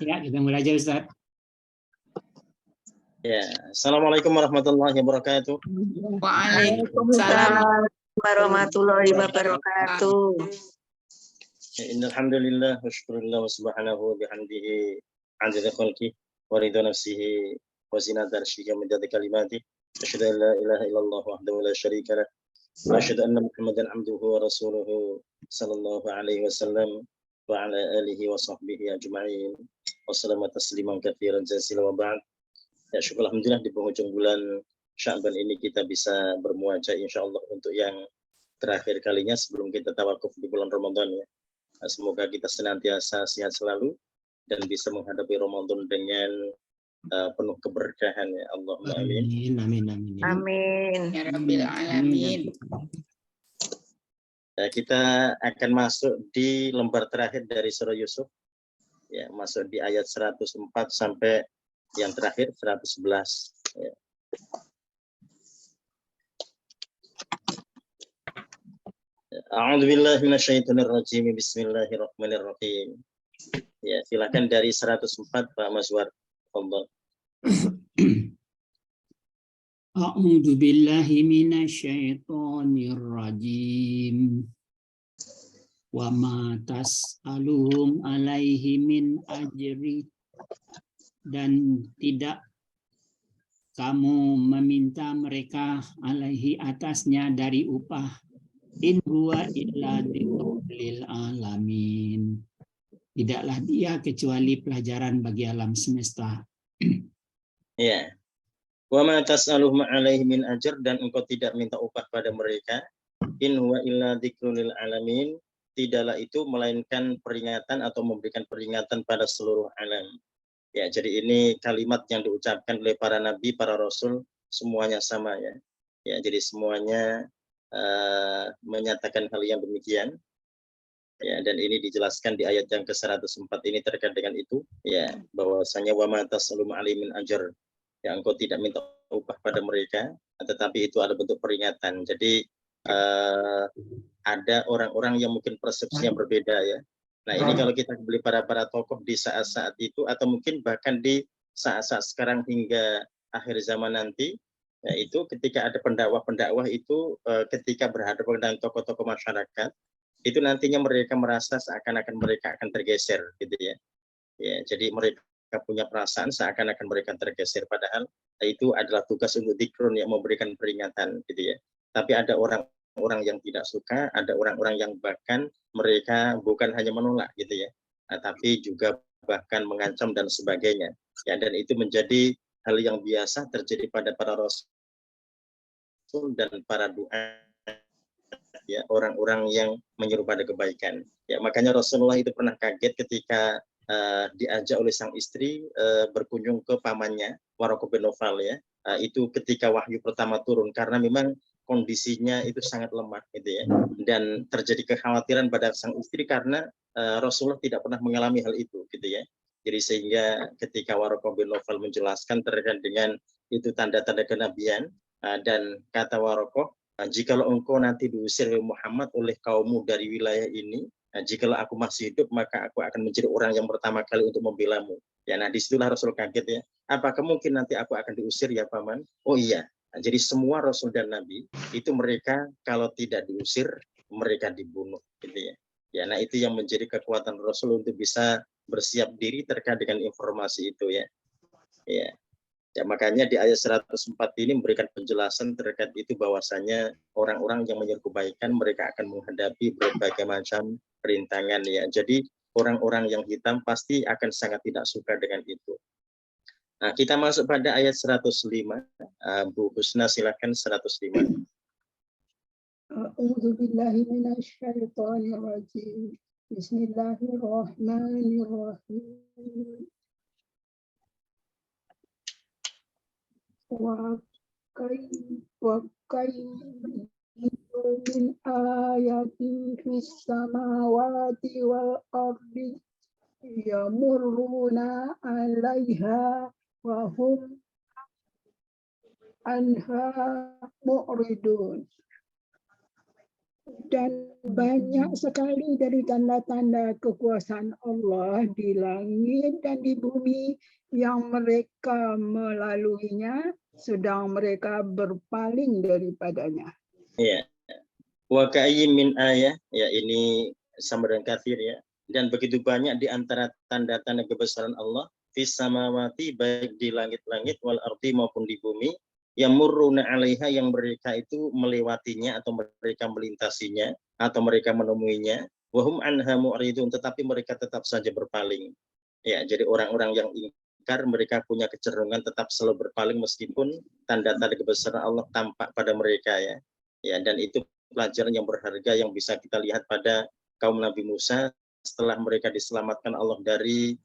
Ya, kita mulai aja Ustaz. Ya, Assalamualaikum warahmatullahi wabarakatuh. Waalaikumsalam warahmatullahi wabarakatuh. Innalhamdulillah wa syukurillah wa subhanahu wa bihamdihi adada khalqih wa ridha nafsihi wa zinata arsyihi wa midada kalimati. Asyhadu an la ilaha illallah wahdahu la syarika lah. Wa asyhadu anna Muhammadan abduhu wa rasuluhu sallallahu alaihi wasallam wa ala alihi wa sahbihi ajma'in. Wassalamu tasliman katsiran jazilan wa ba'd. Ya, syukur alhamdulillah di penghujung bulan Sya'ban ini kita bisa bermuajah insyaallah untuk yang terakhir kalinya sebelum kita tawakuf di bulan Ramadan ya. Semoga kita senantiasa sehat selalu dan bisa menghadapi Ramadan dengan penuh keberkahan ya Allahumma amin. Amin. Ya Rabbil Alamin. Ya, kita akan masuk di lembar terakhir dari surah Yusuf. Ya, masuk di ayat 104 sampai yang terakhir 111 ya. A'udzubillahi minasyaitonirrajim. Bismillahirrahmanirrahim. Ya, silakan dari 104 Pak Mazwar. Fadhal. A'udzubillahi minasyaitonirrajim. Wa ma tas'aluhum alaihi min ajri, dan tidak kamu meminta mereka alaihi atasnya dari upah. In huwa illa dzikrul lil alamin. Tidaklah dia kecuali pelajaran bagi alam semesta. Ya. Wa ma tas'aluhum alaihi min ajr, dan engkau tidak minta upah pada mereka. In huwa illa dzikrul lil alamin. Tidaklah itu melainkan peringatan atau memberikan peringatan pada seluruh alam. Ya, jadi ini kalimat yang diucapkan oleh para nabi, para rasul, semuanya sama ya. Ya, jadi semuanya menyatakan hal yang demikian. Ya, dan ini dijelaskan di ayat yang ke-104 ini terkait dengan itu, ya, bahwasanya wa ma tas'alum alaihi min ajr. Ya, engkau tidak minta upah pada mereka, tetapi itu ada bentuk peringatan. Jadi ada orang-orang yang mungkin persepsinya berbeda ya. Nah, ini kalau kita beli para tokoh di saat-saat itu atau mungkin bahkan di saat-saat sekarang hingga akhir zaman nanti, yaitu ketika ada pendakwah-pendakwah itu ketika berhadapan dengan tokoh-tokoh masyarakat, itu nantinya mereka merasa seakan-akan mereka akan tergeser gitu ya. Ya, jadi mereka punya perasaan seakan-akan mereka tergeser, padahal itu adalah tugas untuk dzikrun yang memberikan peringatan gitu ya. Tapi ada orang-orang yang tidak suka, ada orang-orang yang bahkan mereka bukan hanya menolak gitu ya, tapi juga bahkan mengancam dan sebagainya. Ya, dan itu menjadi hal yang biasa terjadi pada para rasul dan para du'a, ya, orang-orang yang menyeru pada kebaikan. Ya, makanya Rasulullah itu pernah kaget ketika diajak oleh sang istri berkunjung ke pamannya Waraqah bin Naufal ya. Itu ketika wahyu pertama turun, karena memang kondisinya itu sangat lemah gitu ya, dan terjadi kekhawatiran pada sang istri karena Rasulullah tidak pernah mengalami hal itu gitu ya. Jadi sehingga ketika Waraqah bin Naufal menjelaskan terkait dengan itu tanda-tanda kenabian, dan kata Waraqah, jikalau engkau nanti diusir Muhammad oleh kaummu dari wilayah ini, jikalau aku masih hidup maka aku akan menjadi orang yang pertama kali untuk membelamu. Ya, nah disitulah Rasul kaget ya. Apakah mungkin nanti aku akan diusir ya paman? Oh iya. Nah, jadi semua Rasul dan Nabi itu mereka kalau tidak diusir mereka dibunuh gitu ya. Ya, nah itu yang menjadi kekuatan Rasul untuk bisa bersiap diri terkait dengan informasi itu ya. Ya. Ya, makanya di ayat 104 ini memberikan penjelasan terkait itu, bahwasanya orang-orang yang menyeru kebaikan mereka akan menghadapi berbagai macam rintangan ya. Jadi orang-orang yang hitam pasti akan sangat tidak suka dengan itu. Nah, kita masuk pada ayat 105. Bu Husna silakan 105. A'udzubillahi minasyaitonirrajim. Bismillahirrahmanirrahim. Wa min ayatin fis samawati wal ardi yamurruna 'alaiha wa hum anha mu'ridun. Dan banyak sekali dari tanda-tanda kekuasaan Allah di langit dan di bumi yang mereka melaluinya, sedang mereka berpaling daripadanya. Ya. Wa ka'ayyin min ayah, ya ini sama dengan kafir ya. Dan begitu banyak di antara tanda-tanda kebesaran Allah fis samawati, baik di langit-langit wal ardi maupun di bumi, yang murruna 'alaiha, yang mereka itu melewatinya atau mereka melintasinya atau mereka menemuinya, wa hum anha mu'ridun, tetapi mereka tetap saja berpaling. Ya, jadi orang-orang yang ingkar mereka punya kecenderungan tetap selalu berpaling meskipun tanda-tanda kebesaran Allah tampak pada mereka ya. Ya, dan itu pelajaran yang berharga yang bisa kita lihat pada kaum Nabi Musa setelah mereka diselamatkan Allah dari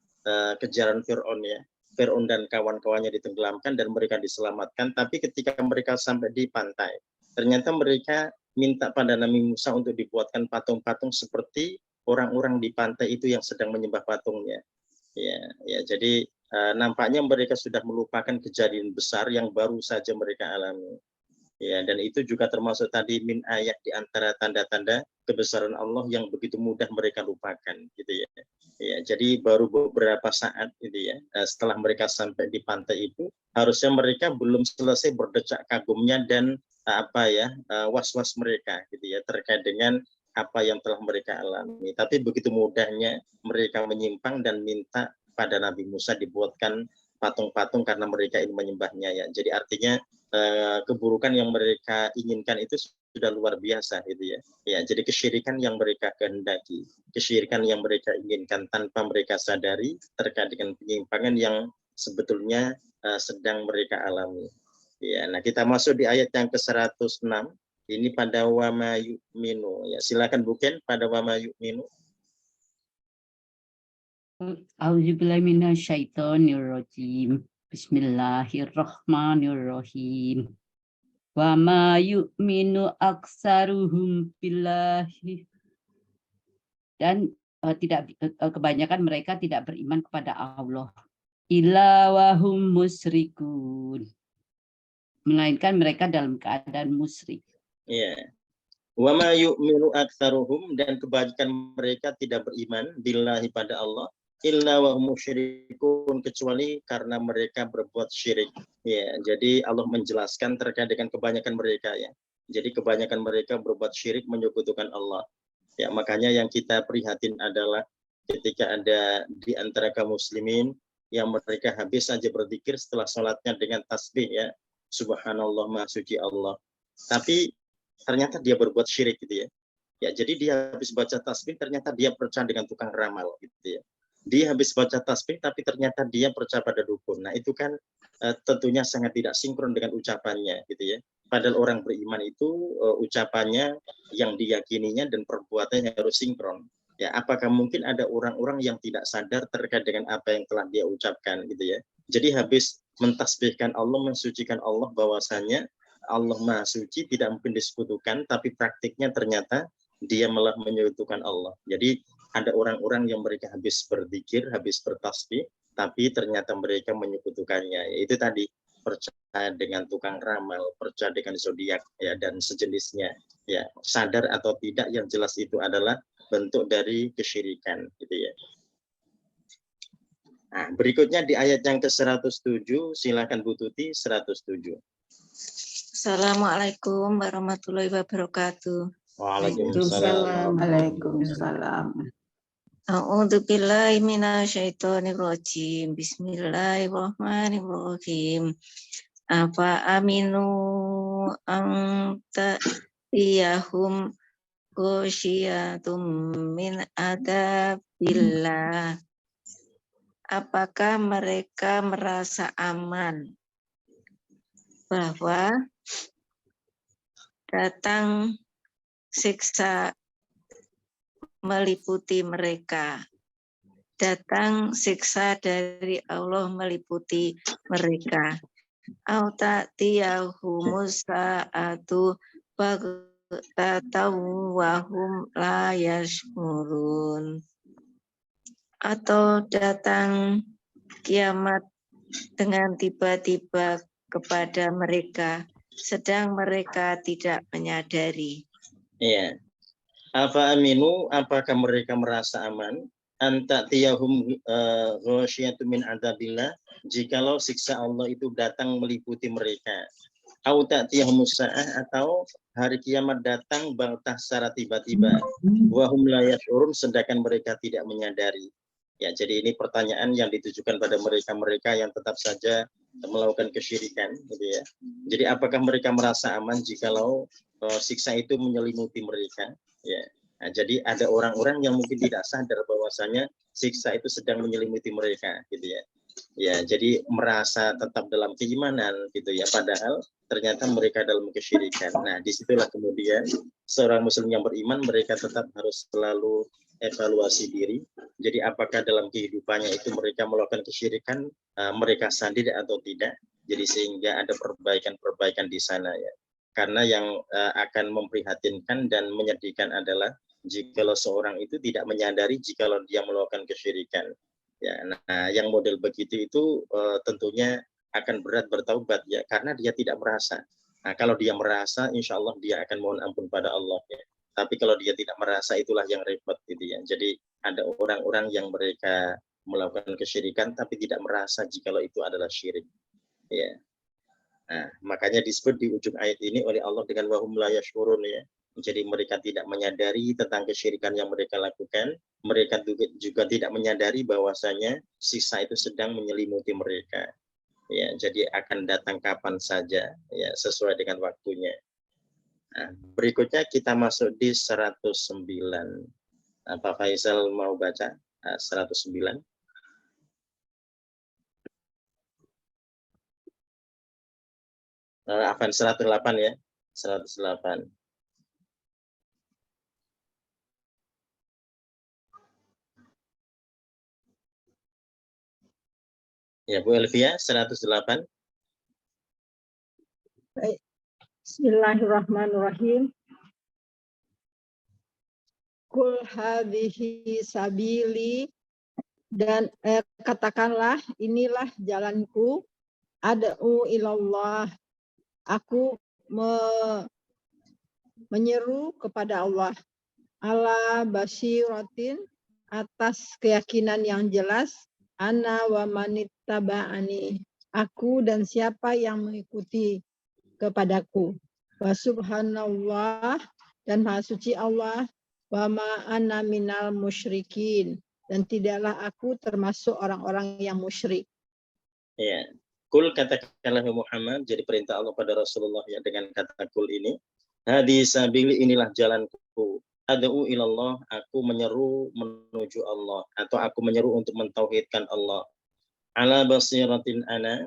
kejaran Fir'aun ya. Fir'aun dan kawan-kawannya ditenggelamkan dan mereka diselamatkan, tapi ketika mereka sampai di pantai, ternyata mereka minta pada Nabi Musa untuk dibuatkan patung-patung seperti orang-orang di pantai itu yang sedang menyembah patungnya. Ya, jadi nampaknya mereka sudah melupakan kejadian besar yang baru saja mereka alami. Ya, dan itu juga termasuk tadi min ayat di antara tanda-tanda kebesaran Allah yang begitu mudah mereka lupakan, gitu ya. Ya, jadi baru beberapa saat, gitu ya, setelah mereka sampai di pantai itu, harusnya mereka belum selesai berdecak kagumnya dan was-was mereka, gitu ya, terkait dengan apa yang telah mereka alami. Tapi begitu mudahnya mereka menyimpang dan minta pada Nabi Musa dibuatkan patung-patung karena mereka ingin menyembahnya ya. Jadi artinya keburukan yang mereka inginkan itu sudah luar biasa gitu ya. Ya, jadi kesyirikan yang mereka kehendaki, kesyirikan yang mereka inginkan tanpa mereka sadari terkait dengan penyimpangan yang sebetulnya sedang mereka alami. Ya, nah kita masuk di ayat yang ke-106. Ini pada wama yu'minu. Ya, silakan bukan pada wama yu'minu. A'udzubillahi minasyaitonirrajim. Bismillahirrahmanirrahim. Wa ma yu'minu aksaruhum billahi. Dan kebanyakan mereka tidak beriman kepada Allah. Illa wahum musyrikun. Melainkan mereka dalam keadaan musyrik. Ya. Wa ma yu'minu aktsaruhum, dan kebanyakan mereka tidak beriman billahi pada Allah, illa wa hum musyrikun, kecuali karena mereka berbuat syirik. Ya, jadi Allah menjelaskan terkait dengan kebanyakan mereka ya. Jadi kebanyakan mereka berbuat syirik, menyekutukan Allah. Ya, makanya yang kita prihatin adalah ketika ada di antara kaum muslimin yang mereka habis saja berzikir setelah sholatnya dengan tasbih ya, subhanallah, maha suci Allah. Tapi ternyata dia berbuat syirik gitu ya. Ya, jadi dia habis baca tasbih ternyata dia percaya dengan tukang ramal gitu ya. Dia habis baca tasbih tapi ternyata dia percaya pada dukun. Nah, itu kan tentunya sangat tidak sinkron dengan ucapannya gitu ya. Padahal orang beriman itu ucapannya yang diyakininya dan perbuatannya harus sinkron. Ya, apakah mungkin ada orang-orang yang tidak sadar terkait dengan apa yang telah dia ucapkan gitu ya. Jadi habis mentasbihkan Allah, mensucikan Allah, bahwasanya Allah Maha Suci tidak mungkin disekutukan, tapi praktiknya ternyata dia malah menyekutukan Allah. Jadi ada orang-orang yang mereka habis berzikir, habis bertasbih, tapi ternyata mereka menyekutukannya. Itu tadi, percaya dengan tukang ramal, percaya dengan zodiak ya dan sejenisnya. Ya, sadar atau tidak, yang jelas itu adalah bentuk dari kesyirikan gitu ya. Nah, berikutnya di ayat yang ke-107, silakan Bu Tuti, 107. Assalamualaikum warahmatullahi wabarakatuh. Waalaikumsalam. Waalaikumsalam. A'udzubillahi minasyaitonirrajim. Bismillahirrahmanirrahim. Apa aminu anta iyahum ghasyyatum min adabillah. Apakah mereka merasa aman bahwa datang siksa meliputi mereka, datang siksa dari Allah meliputi mereka. Au ta'tiyahumus sa'atu baghtatan wa hum la yash'urun. Atau datang kiamat dengan tiba-tiba kepada mereka, sedang mereka tidak menyadari. Iya, Apa aminu, apakah mereka merasa aman? Anta tiyahum ghasyiyatun min adzabillah, jikalau siksa Allah itu datang meliputi mereka. Au ta'tiyahum sa'ah, atau hari kiamat datang baghtah secara tiba-tiba. Wa hum la yash'urun, sedangkan mereka tidak menyadari. Ya, jadi ini pertanyaan yang ditujukan pada mereka-mereka yang tetap saja melakukan kesyirikan, gitu ya. Jadi apakah mereka merasa aman jikalau siksa itu menyelimuti mereka? Ya. Nah, jadi ada orang-orang yang mungkin tidak sadar bahwasanya siksa itu sedang menyelimuti mereka, gitu ya. Ya, jadi merasa tetap dalam keimanan, gitu ya. Padahal ternyata mereka dalam kesyirikan. Nah, disitulah kemudian seorang Muslim yang beriman, mereka tetap harus selalu evaluasi diri. Jadi apakah dalam kehidupannya itu mereka melakukan kesyirikan, mereka sadar atau tidak. Jadi sehingga ada perbaikan-perbaikan di sana ya. Karena yang akan memprihatinkan dan menyedihkan adalah jikalau seorang itu tidak menyadari jikalau dia melakukan kesyirikan. Ya, nah yang model begitu itu tentunya akan berat bertaubat ya, karena dia tidak merasa. Nah kalau dia merasa, insya Allah dia akan mohon ampun pada Allah ya. Tapi kalau dia tidak merasa, itulah yang repot gitu ya. Jadi ada orang-orang yang mereka melakukan kesyirikan tapi tidak merasa jikalau itu adalah syirik. Ya. Nah, makanya disebut di ujung ayat ini oleh Allah dengan wahum la yashurun ya. Jadi mereka tidak menyadari tentang kesyirikan yang mereka lakukan. Mereka juga tidak menyadari bahwasanya sisa itu sedang menyelimuti mereka. Ya, jadi akan datang kapan saja ya, sesuai dengan waktunya. Nah, berikutnya kita masuk di 109. Pak Faisal mau baca 109? Afan 108 ya. 108. Ya, Bu Elvia 108. Baik. Bismillahirrahmanirrahim. Kul hadhihi sabili, dan katakanlah inilah jalanku, ad'u ilallah, aku menyeru kepada Allah, ala basiratin, atas keyakinan yang jelas, ana wa manittaba'ani, aku dan siapa yang mengikuti kepadaku. Wa subhanallah, dan maha suci Allah, wa ma ana minal musyrikin, dan tidaklah aku termasuk orang-orang yang musyrik. Ya, kul katakanlah Muhammad, jadi perintah Allah pada Rasulullah ya dengan kata kul ini. Hadis sabili, inilah jalanku. Ad'u ilallah, aku menyeru menuju Allah, atau aku menyeru untuk mentauhidkan Allah. Ala basiratin ana,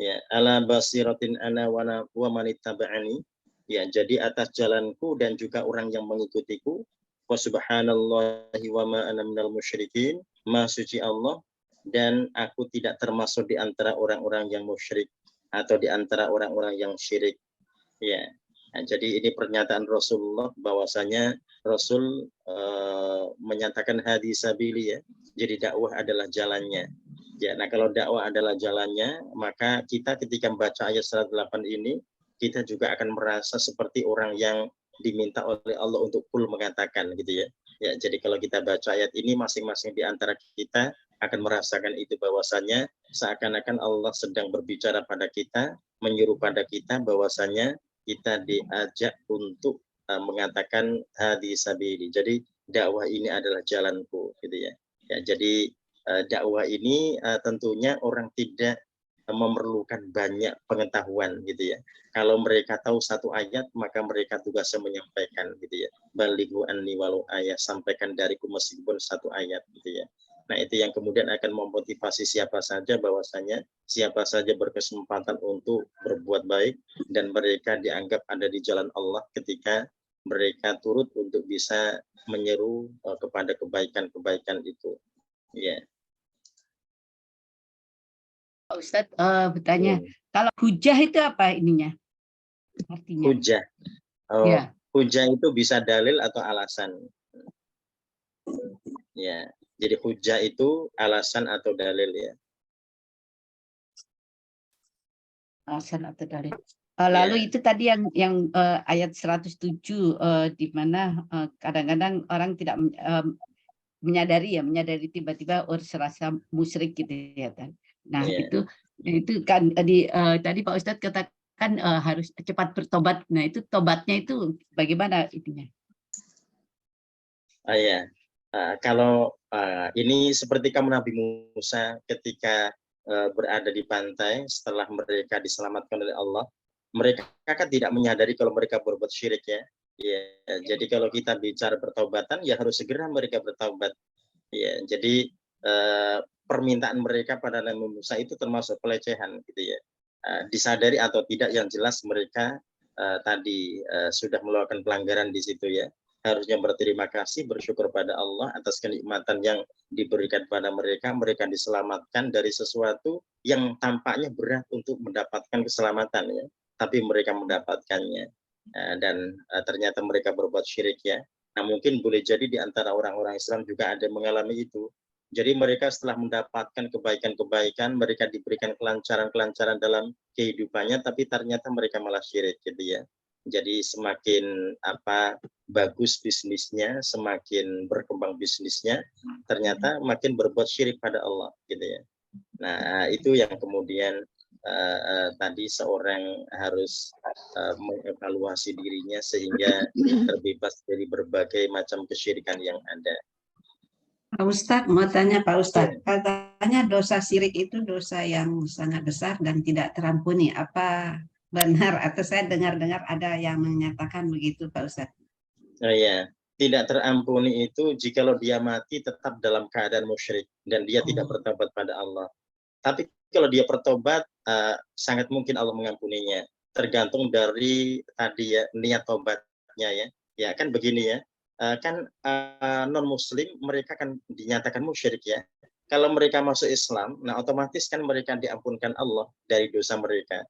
ya, ala basiratin ana wa manittaba'ani. Ya, jadi atas jalanku dan juga orang yang mengikutiku. Wa subhanallahi wa ma ana minal musyrikin. Maha suci Allah, dan aku tidak termasuk di antara orang-orang yang musyrik atau di antara orang-orang yang syirik. Ya. Nah, jadi ini pernyataan Rasulullah bahwasanya Rasul menyatakan hadis sabili ya. Jadi dakwah adalah jalannya. Ya, nah kalau dakwah adalah jalannya, maka kita ketika membaca ayat 108 ini, kita juga akan merasa seperti orang yang diminta oleh Allah untuk kul mengatakan gitu ya. Ya, jadi kalau kita baca ayat ini, masing-masing di antara kita akan merasakan itu bahwasanya seakan-akan Allah sedang berbicara pada kita, menyuruh pada kita bahwasanya kita diajak untuk mengatakan hadis sabili. Jadi dakwah ini adalah jalanku gitu ya. Ya, jadi dakwah ini tentunya orang tidak memerlukan banyak pengetahuan gitu ya. Kalau mereka tahu satu ayat, maka mereka tugasnya menyampaikan gitu ya. Balighu anni walau ayat, sampaikan dariku meskipun satu ayat gitu ya. Nah, itu yang kemudian akan memotivasi siapa saja bahwasanya siapa saja berkesempatan untuk berbuat baik dan mereka dianggap ada di jalan Allah ketika mereka turut untuk bisa menyeru kepada kebaikan-kebaikan itu. Ya. Pak Ustadz bertanya, kalau hujah itu apa ininya? Artinya? Hujah. Oh, Ya. hujah itu bisa dalil atau alasan. Ya. Jadi hujah itu alasan atau dalil ya. Alasan atau dalil. Lalu Ya. itu tadi yang ayat 107 di mana kadang-kadang orang tidak menyadari tiba-tiba serasa musyrik gitu ya kan. Nah, Ya. itu kan tadi Pak Ustadz katakan harus cepat bertobat. Nah, itu tobatnya itu bagaimana itunya? Ya. Kalau ini seperti kaum Nabi Musa ketika berada di pantai setelah mereka diselamatkan oleh Allah, mereka kan tidak menyadari kalau mereka berbuat syirik ya. Ya, jadi kalau kita bicara pertobatan ya harus segera mereka bertobat. Ya, jadi permintaan mereka pada Nabi Musa itu termasuk pelecehan gitu ya. Disadari atau tidak yang jelas mereka tadi sudah melakukan pelanggaran di situ ya. Harusnya berterima kasih, bersyukur pada Allah atas kenikmatan yang diberikan pada mereka. Mereka diselamatkan dari sesuatu yang tampaknya berat untuk mendapatkan keselamatan ya. Tapi mereka mendapatkannya. Dan ternyata mereka berbuat syirik ya. Nah, mungkin boleh jadi di antara orang-orang Islam juga ada yang mengalami itu. Jadi mereka setelah mendapatkan kebaikan-kebaikan, mereka diberikan kelancaran-kelancaran dalam kehidupannya, tapi ternyata mereka malah syirik gitu ya. Jadi semakin bagus bisnisnya, semakin berkembang bisnisnya, ternyata makin berbuat syirik pada Allah gitu ya. Nah, itu yang kemudian tadi seorang harus mengevaluasi dirinya sehingga terbebas dari berbagai macam kesyirikan yang ada. Pak Ustadz, mau tanya Pak Ustadz, Ya. katanya dosa syirik itu dosa yang sangat besar dan tidak terampuni. Apa benar atau saya dengar-dengar ada yang menyatakan begitu Pak Ustadz? Oh ya, tidak terampuni itu jikalau dia mati tetap dalam keadaan musyrik dan dia tidak bertobat pada Allah. Tapi kalau dia bertobat, sangat mungkin Allah mengampuninya. Tergantung dari tadi ya niat tobatnya ya. Ya kan begini ya. Kan non Muslim mereka kan dinyatakan musyrik ya. Kalau mereka masuk Islam, nah otomatis kan mereka diampunkan Allah dari dosa mereka.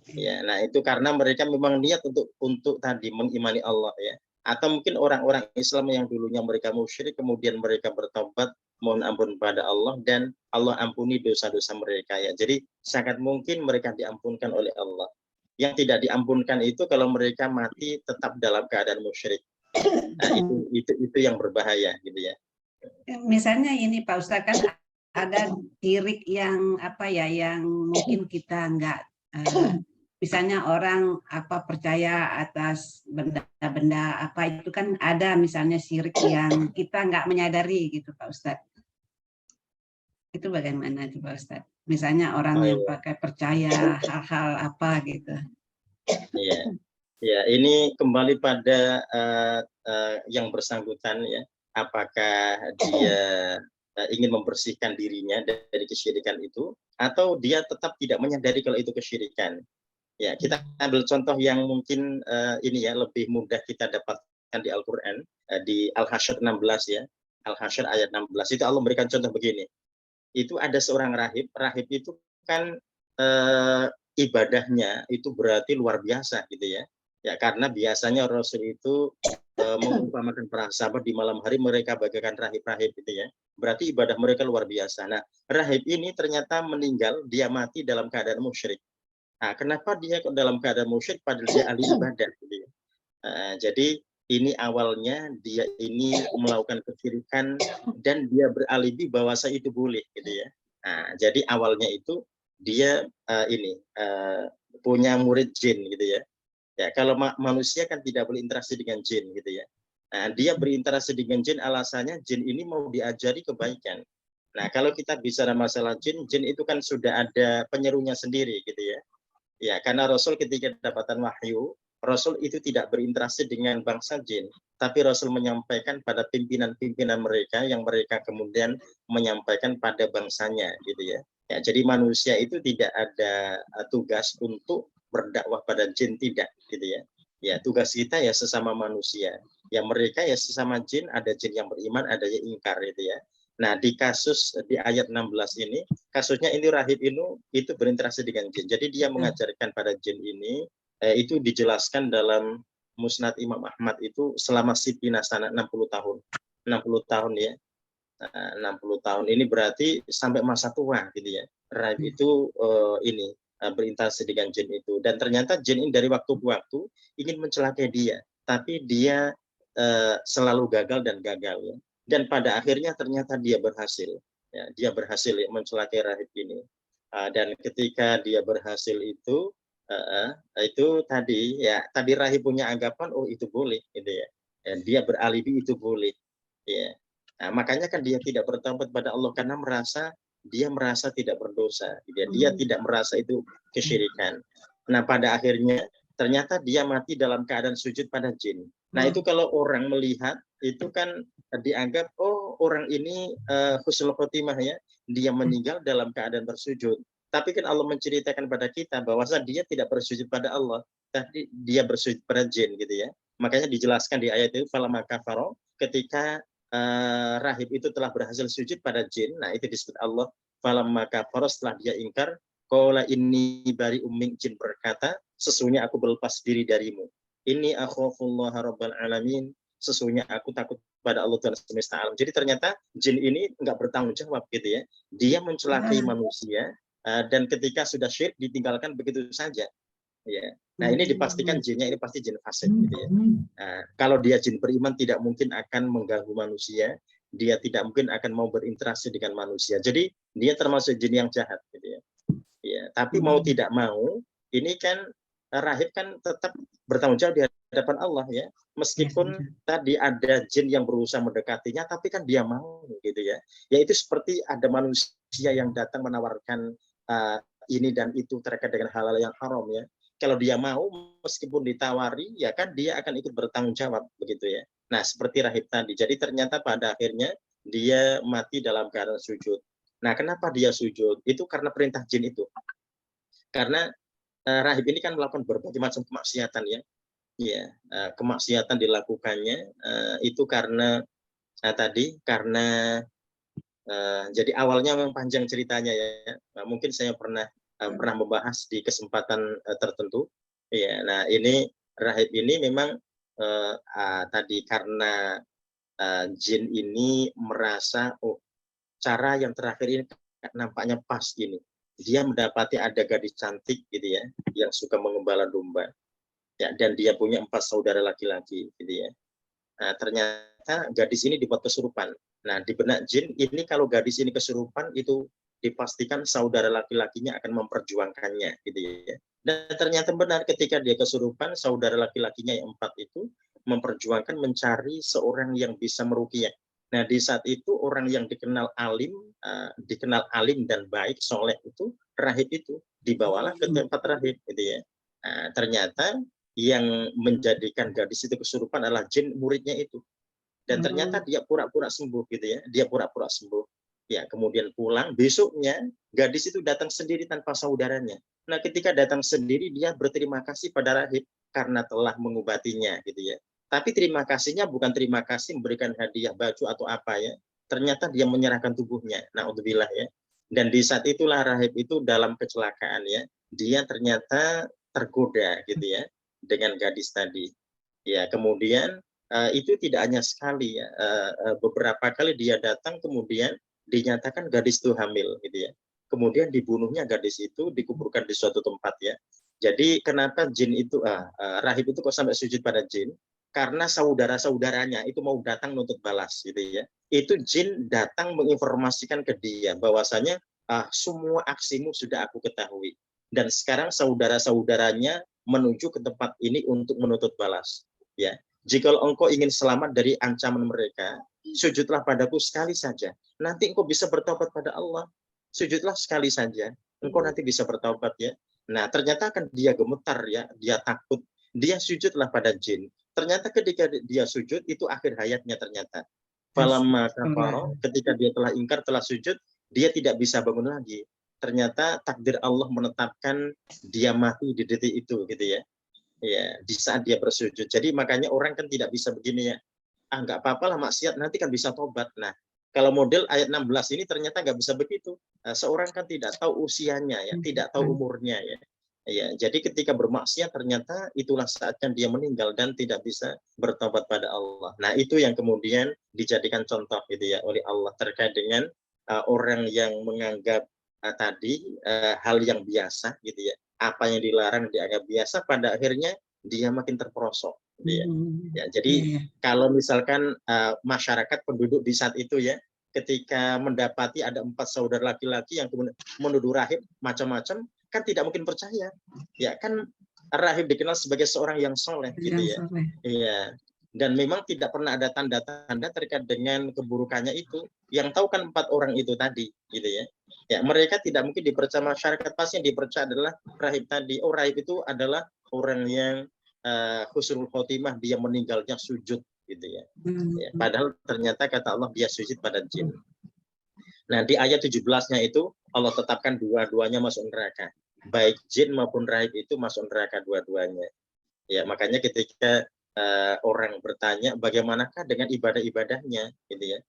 Ya, nah itu karena mereka memang niat untuk tadi mengimani Allah ya. Atau mungkin orang-orang Islam yang dulunya mereka musyrik kemudian mereka bertobat mohon ampun pada Allah dan Allah ampuni dosa-dosa mereka ya. Jadi sangat mungkin mereka diampunkan oleh Allah. Yang tidak diampunkan itu kalau mereka mati tetap dalam keadaan musyrik. Nah, itu yang berbahaya gitu ya. Misalnya ini Pak Ustadz, kan ada syirik yang yang mungkin kita nggak, misalnya orang percaya atas benda-benda itu kan ada misalnya syirik yang kita nggak menyadari gitu Pak Ustadz. Itu bagaimana itu Pak Ustadz? Misalnya orang yang pakai percaya hal-hal apa gitu. Iya. Ya, ini kembali pada yang bersangkutan ya. Apakah dia ingin membersihkan dirinya dari kesyirikan itu atau dia tetap tidak menyadari kalau itu kesyirikan. Ya, kita ambil contoh yang mungkin ini ya lebih mudah kita dapatkan di Al-Qur'an di Al-Hasyr 16 ya. Al-Hasyr ayat 16 itu Allah memberikan contoh begini. Itu ada seorang rahib itu kan ibadahnya itu berarti luar biasa gitu ya. Ya karena biasanya Rasul itu mengumpamakan para sahabat di malam hari mereka bagaikan rahib-rahib gitu ya. Berarti ibadah mereka luar biasa. Nah, rahib ini ternyata meninggal, dia mati dalam keadaan musyrik. Nah, kenapa dia dalam keadaan musyrik padahal dia ahli ibadah gitu ya. Jadi ini awalnya dia ini melakukan kesyirikan dan dia beralibi bahwasa itu boleh gitu ya. Nah, jadi awalnya itu dia punya murid jin gitu ya. Ya, kalau manusia kan tidak boleh interaksi dengan jin gitu ya. Nah, dia berinteraksi dengan jin alasannya jin ini mau diajari kebaikan. Nah, kalau kita bicara masalah jin itu kan sudah ada penyerunya sendiri gitu ya. Ya, karena Rasul ketika dapatan wahyu, Rasul itu tidak berinteraksi dengan bangsa jin, tapi Rasul menyampaikan pada pimpinan-pimpinan mereka yang mereka kemudian menyampaikan pada bangsanya gitu ya. Ya, jadi manusia itu tidak ada tugas untuk berdakwah pada jin tidak gitu ya. Ya, tugas kita ya sesama manusia. Ya mereka ya sesama jin, ada jin yang beriman, ada yang ingkar gitu ya. Nah, di kasus di ayat 16 ini, kasusnya ini rahib itu berinteraksi dengan jin. Jadi dia mengajarkan pada jin ini, itu dijelaskan dalam Musnad Imam Ahmad itu selama Siti Nasana 60 tahun. 60 tahun ya. 60 tahun ini berarti sampai masa tua gitu ya. Rahib itu berinteraksi dengan jin itu. Dan ternyata jin ini dari waktu ke waktu ingin mencelakai dia, tapi dia selalu gagal dan gagal ya. Dan pada akhirnya ternyata dia berhasil. Ya, dia berhasil ya, mencelakai rahib ini. Dan ketika dia berhasil itu tadi rahib punya anggapan oh itu boleh gitu ya. Dan dia beralibi itu boleh. Ya. Nah, makanya kan dia tidak bertaubat pada Allah karena dia merasa tidak berdosa. Dia tidak merasa itu kesyirikan. Nah, pada akhirnya ternyata dia mati dalam keadaan sujud pada jin. Nah, itu kalau orang melihat itu kan dianggap oh orang ini husnul khotimah ya, dia meninggal dalam keadaan bersujud. Tapi kan Allah menceritakan pada kita bahwa dia tidak bersujud pada Allah, tapi dia bersujud pada jin gitu ya. Makanya dijelaskan di ayat itu falamma kafara, ketika rahib itu telah berhasil sujud pada jin. Nah, itu disebut Allah falamma kafara, setelah dia ingkar, qala inni bari'um min, jin berkata, sesungguhnya aku berlepas diri darimu. Ini akhafullah rabbal alamin, sesungguhnya aku takut pada Allah Tuhan semesta alam. Jadi ternyata jin ini enggak bertanggung jawab gitu ya. Dia mencelakai manusia dan ketika sudah syirik ditinggalkan begitu saja. Ya. Nah, ini dipastikan jinnya ini pasti jin fasik gitu ya. Nah, kalau dia jin beriman tidak mungkin akan mengganggu manusia, dia tidak mungkin akan mau berinteraksi dengan manusia. Jadi dia termasuk jin yang jahat gitu ya. Ya, tapi mau tidak mau, ini kan rahib kan tetap bertanggung jawab di hadapan Allah ya. Meskipun tadi ada jin yang berusaha mendekatinya, tapi kan dia mau gitu ya. Ya itu seperti ada manusia yang datang menawarkan ini dan itu terkait dengan hal-hal yang haram ya. Kalau dia mau, meskipun ditawari, ya kan dia akan ikut bertanggung jawab begitu ya. Nah, seperti rahib tadi. Jadi ternyata pada akhirnya dia mati dalam keadaan sujud. Nah, kenapa dia sujud? Itu karena perintah jin itu. Karena rahib ini kan melakukan berbagai macam kemaksiatan ya. Ya, kemaksiatan dilakukannya itu karena karena jadi awalnya memang panjang ceritanya ya. Mungkin saya pernah membahas di kesempatan tertentu. Ya, nah ini rahib ini memang tadi karena jin ini merasa oh cara yang terakhir ini nampaknya pas gini. Dia mendapati ada gadis cantik gitu ya, yang suka mengembala domba. Ya, dan dia punya 4 saudara laki-laki gitu ya. Nah, ternyata gadis ini dibuat kesurupan. Nah, di benak jin ini kalau gadis ini kesurupan itu dipastikan saudara laki-lakinya akan memperjuangkannya gitu ya. Dan ternyata benar ketika dia kesurupan, saudara laki-lakinya yang 4 itu memperjuangkan mencari seorang yang bisa meruqyah. Nah, di saat itu orang yang dikenal alim dan baik, soleh itu rahib itu dibawalah ke tempat rahib gitu ya. Nah, ternyata yang menjadikan gadis itu kesurupan adalah jin muridnya itu. Dan ternyata dia pura-pura sembuh gitu ya. Dia pura-pura sembuh. Ya, kemudian pulang, besoknya gadis itu datang sendiri tanpa saudaranya. Nah, ketika datang sendiri dia berterima kasih pada rahib karena telah mengobatinya gitu ya. Tapi terima kasihnya bukan terima kasih memberikan hadiah baju atau apa ya. Ternyata dia menyerahkan tubuhnya. Na'udzubillah ya. Dan di saat itulah rahib itu dalam kecelakaan ya. Dia ternyata tergoda gitu ya dengan gadis tadi. Ya, kemudian itu tidak hanya sekali ya, beberapa kali dia datang kemudian dinyatakan gadis itu hamil gitu ya. Kemudian dibunuhnya gadis itu, dikuburkan di suatu tempat ya. Jadi kenapa jin itu rahib itu kok sampai sujud pada jin? Karena saudara-saudaranya itu mau datang menuntut balas gitu ya. Itu jin datang menginformasikan ke dia bahwasanya semua aksimu sudah aku ketahui. Dan sekarang saudara-saudaranya menuju ke tempat ini untuk menuntut balas. Ya, jika engkau ingin selamat dari ancaman mereka, sujudlah padaku sekali saja. Nanti engkau bisa bertobat pada Allah. Sujudlah sekali saja, engkau nanti bisa bertobat ya. Nah, ternyata kan dia gemetar ya, dia takut. Dia sujudlah pada jin. Ternyata ketika dia sujud itu akhir hayatnya ternyata. Falamma kafara, ketika dia telah ingkar, telah sujud, dia tidak bisa bangun lagi. Ternyata takdir Allah menetapkan dia mati di detik itu gitu ya. Ya, di saat dia bersujud. Jadi makanya orang kan tidak bisa begini ya. Nggak apa-apa lah maksiat, nanti kan bisa tobat. Nah, kalau model ayat 16 ini ternyata nggak bisa begitu. Seorang kan tidak tahu usianya ya, tidak tahu umurnya ya. Ya, jadi ketika bermaksiat ternyata itulah saatnya dia meninggal dan tidak bisa bertobat pada Allah. Nah, itu yang kemudian dijadikan contoh gitu ya oleh Allah terkait dengan orang yang menganggap tadi hal yang biasa gitu ya, apa yang dilarang dianggap biasa, pada akhirnya dia makin terperosok gitu ya. Ya, jadi Iya. kalau misalkan masyarakat penduduk di saat itu ya, ketika mendapati ada 4 saudara laki-laki yang kemudian menuduh rahib macam-macam, kan tidak mungkin percaya. Ya kan rahib dikenal sebagai seorang yang soleh gitu Yang ya. soleh. Iya. Dan memang tidak pernah ada tanda-tanda terkait dengan keburukannya itu. Yang tahu kan 4 orang itu tadi gitu ya. Ya, mereka tidak mungkin dipercaya masyarakat, pasti yang dipercaya adalah rahib tadi. Oh, rahib itu adalah orang yang husnul khotimah, dia meninggalnya sujud gitu ya. Ya, padahal ternyata kata Allah dia sujud pada jin. Nah, di ayat 17-nya itu Allah tetapkan dua-duanya masuk neraka. Baik jin maupun rahib itu masuk neraka dua-duanya. Ya, makanya ketika orang bertanya bagaimanakah dengan ibadah-ibadahnya gitu ya.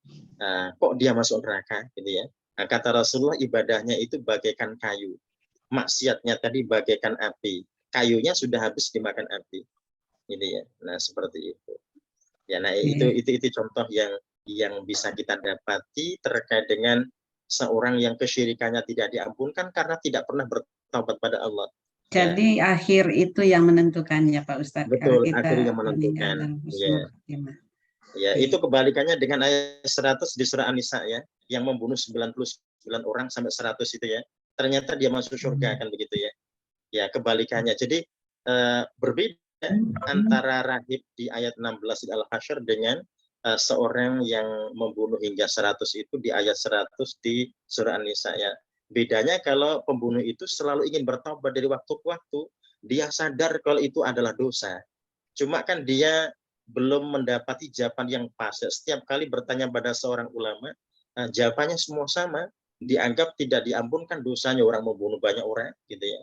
Kok dia masuk neraka gitu ya. Nah, kata Rasulullah ibadahnya itu bagaikan kayu. Maksiatnya tadi bagaikan api. Kayunya sudah habis dimakan api. Gitu ya. Nah, seperti itu. Ya, nah itu contoh yang bisa kita dapati terkait dengan seorang yang kesyirikannya tidak diampunkan karena tidak pernah bertaubat pada Allah. Jadi akhir itu yang menentukannya Pak Ustadz. Kalau Betul, kita akhir yang meninggal menentukan. dalam Ya, husnul khotimah. ya Oke. itu kebalikannya dengan ayat 100 di surah An-Nisa ya, yang membunuh 99 orang sampai 100 itu ya. Ternyata dia masuk surga kan begitu ya. Ya, kebalikannya. Jadi berbeda antara rahib di ayat 16 di Al-Hasyr dengan seorang yang membunuh hingga 100 itu di ayat 100 di surah An-Nisa ya. Bedanya kalau pembunuh itu selalu ingin bertobat dari waktu ke waktu, dia sadar kalau itu adalah dosa. Cuma kan dia belum mendapati jawaban yang pas. Setiap kali bertanya pada seorang ulama, jawabannya semua sama, dianggap tidak diampunkan dosanya, orang membunuh banyak orang gitu ya.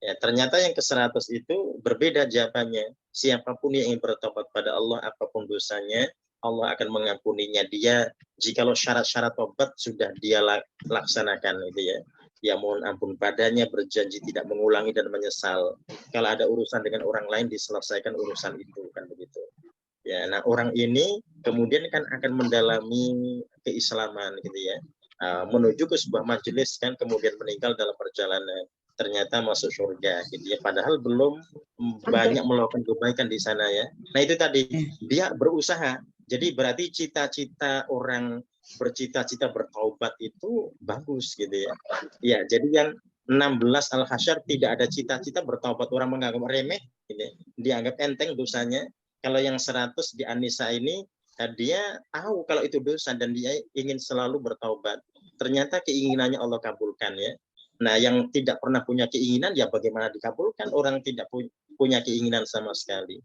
Ya, ternyata yang ke-100 itu berbeda jawabannya. Siapapun yang ingin bertobat pada Allah, apapun dosanya, Allah akan mengampuninya. Dia, jikalau syarat-syarat tobat sudah dia laksanakan, gitu ya. Dia mohon ampun padanya, berjanji tidak mengulangi dan menyesal. Kalau ada urusan dengan orang lain, diselesaikan urusan itu, kan begitu. Ya, nah orang ini kemudian kan akan mendalami keislaman, gitu ya. Menuju ke sebuah majelis kan, kemudian meninggal dalam perjalanan, ternyata masuk surga gitu ya, padahal belum banyak melakukan kebaikan di sana ya. Nah itu tadi dia berusaha, jadi berarti cita-cita orang bercita-cita bertaubat itu bagus gitu ya. Ya, jadi yang 16 Al-Hasyr tidak ada cita-cita bertaubat, orang menganggap remeh gitu, dianggap enteng dosanya. Kalau yang 100 di An-Nisa ini dia tahu kalau itu dosa dan dia ingin selalu bertaubat. Ternyata keinginannya Allah kabulkan ya. Nah, yang tidak pernah punya keinginan ya bagaimana dikabulkan, orang tidak punya keinginan sama sekali.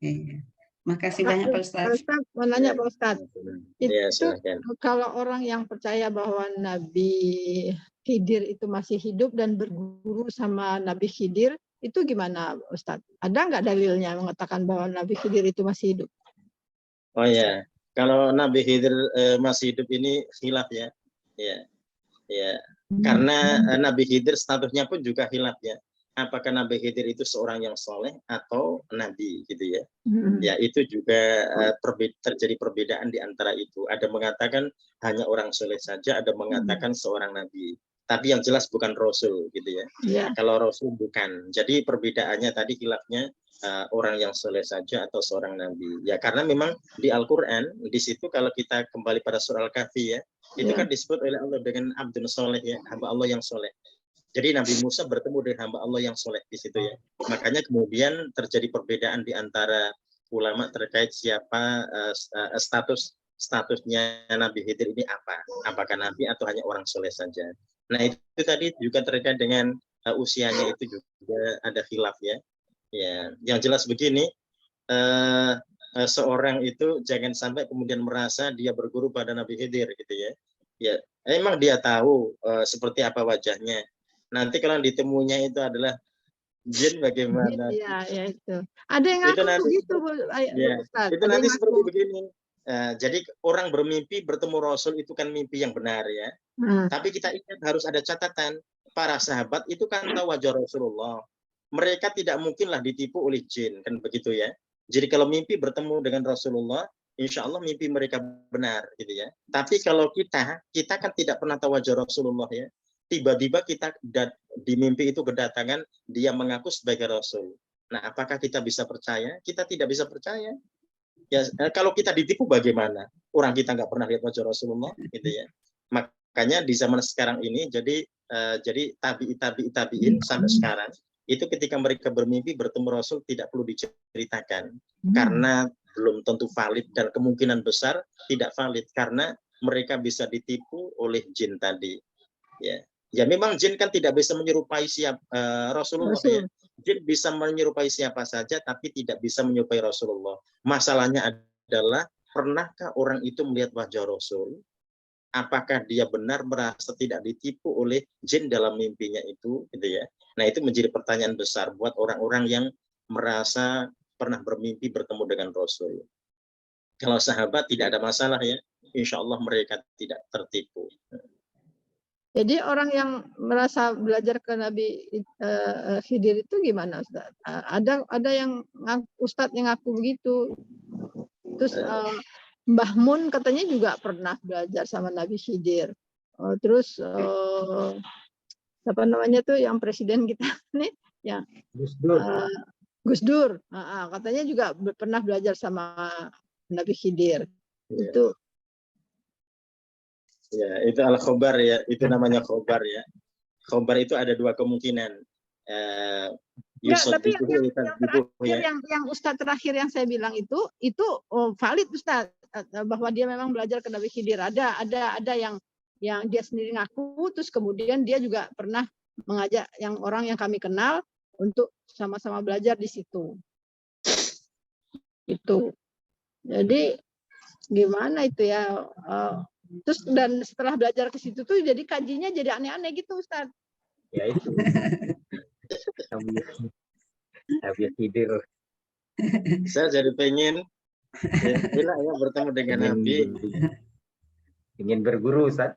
Iya. Makasih banyak Pak Pak Ustadz. Ustadz, mau nanya Pak Ustadz. Ya, Itu silakan. kalau orang yang percaya bahwa Nabi Khidir itu masih hidup dan berguru sama Nabi Khidir, itu gimana Ustadz? Ada nggak dalilnya mengatakan bahwa Nabi Khidir itu masih hidup? Oh ya, kalau Nabi Khidir masih hidup ini khilaf ya. Ya. Karena Nabi Khidir statusnya pun juga khilaf ya. Apakah Nabi Khidir itu seorang yang soleh atau nabi gitu ya. Ya, itu juga terjadi perbedaan di antara itu. Ada mengatakan hanya orang soleh saja, ada mengatakan seorang nabi. Tapi yang jelas bukan rasul gitu ya. Yeah. Kalau rasul bukan. Jadi perbedaannya tadi khilafnya orang yang soleh saja atau seorang nabi. Ya, karena memang di Al-Qur'an di situ kalau kita kembali pada surah Al-Kahfi ya, itu kan disebut oleh Allah dengan abdun soleh ya, hamba Allah yang soleh. Jadi Nabi Musa bertemu dengan hamba Allah yang soleh di situ ya. Makanya kemudian terjadi perbedaan di antara ulama terkait siapa statusnya Nabi Khidir ini apa? Apakah nabi atau hanya orang soleh saja? Nah itu tadi juga terkait dengan usianya itu juga ada khilaf ya. Ya, yang jelas begini, seorang itu jangan sampai kemudian merasa dia berguru pada Nabi Khidir gitu ya. Ya, emang dia tahu seperti apa wajahnya. Nanti kalau ditemunya itu adalah jin bagaimana? Iya, ya itu. Ada yang Itu ngaku nanti begitu, ya, Ustaz. itu Ada nanti yang seperti ngaku. begini. Jadi orang bermimpi bertemu Rasul itu kan mimpi yang benar ya. Tapi kita ingat harus ada catatan. Para sahabat itu kan tahu wajah Rasulullah. Mereka tidak mungkinlah ditipu oleh jin kan begitu ya. Jadi kalau mimpi bertemu dengan Rasulullah, insya Allah mimpi mereka benar gitu ya. Tapi kalau kita kan tidak pernah tahu wajah Rasulullah ya. Tiba-tiba kita di mimpi itu kedatangan dia mengaku sebagai Rasul. Nah, apakah kita bisa percaya? Kita tidak bisa percaya. Ya, kalau kita ditipu bagaimana? Orang kita nggak pernah lihat wajah Rasulullah, gitu ya. Makanya di zaman sekarang ini, jadi tabiin sampai sekarang itu ketika mereka bermimpi bertemu Rasul tidak perlu diceritakan karena belum tentu valid dan kemungkinan besar tidak valid karena mereka bisa ditipu oleh jin tadi. Ya memang jin kan tidak bisa menyerupai Rasulullah ya. Jin bisa menyerupai siapa saja tapi tidak bisa menyerupai Rasulullah. Masalahnya adalah pernahkah orang itu melihat wajah Rasul? Apakah dia benar merasa tidak ditipu oleh jin dalam mimpinya itu gitu ya. Nah, itu menjadi pertanyaan besar buat orang-orang yang merasa pernah bermimpi bertemu dengan Rasul. Kalau sahabat tidak ada masalah ya. Insya Allah mereka tidak tertipu. Jadi orang yang merasa belajar ke Nabi Khidir itu gimana, Ustaz? Ada yang Ustadz yang ngaku begitu. Terus Mbah Mun katanya juga pernah belajar sama Nabi Khidir. Terus apa namanya tuh yang presiden kita nih, ya Gus Dur, katanya juga pernah belajar sama Nabi Khidir. Ya. Itu al-khobar ya, itu namanya khobar ya. Khobar itu ada dua kemungkinan. Tapi yang Ustadz terakhir yang saya bilang itu valid Ustadz, bahwa dia memang belajar ke Nabi Khidir. Ada yang dia sendiri ngaku, terus kemudian dia juga pernah mengajak yang orang yang kami kenal untuk sama-sama belajar di situ. Itu. Jadi gimana itu ya? Terus dan setelah belajar ke situ tuh jadi kajinya jadi aneh-aneh gitu Ustaz. Ya itu. Nabi Khidir. Saya jadi pengen ya bertemu dengan Nabi. Ingin berguru Ustaz.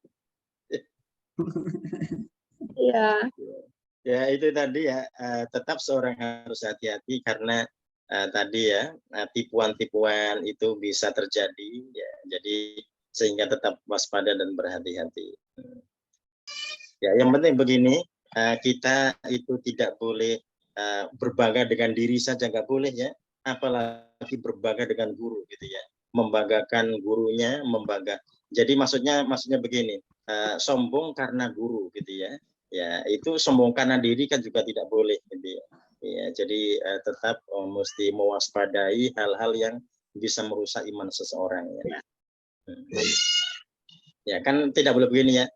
Iya. Ya itu tadi ya, tetap seorang harus hati-hati karena tadi ya tipuan-tipuan itu bisa terjadi ya. Jadi sehingga tetap waspada dan berhati-hati. Ya, yang penting begini, kita itu tidak boleh berbangga dengan diri saja, nggak boleh ya, apalagi berbangga dengan guru gitu ya, membanggakan gurunya, Jadi maksudnya begini, sombong karena guru gitu ya, ya itu sombong karena diri kan juga tidak boleh gitu ya. Ya jadi tetap mesti mewaspadai hal-hal yang bisa merusak iman seseorang ya. Ya kan tidak boleh begini ya.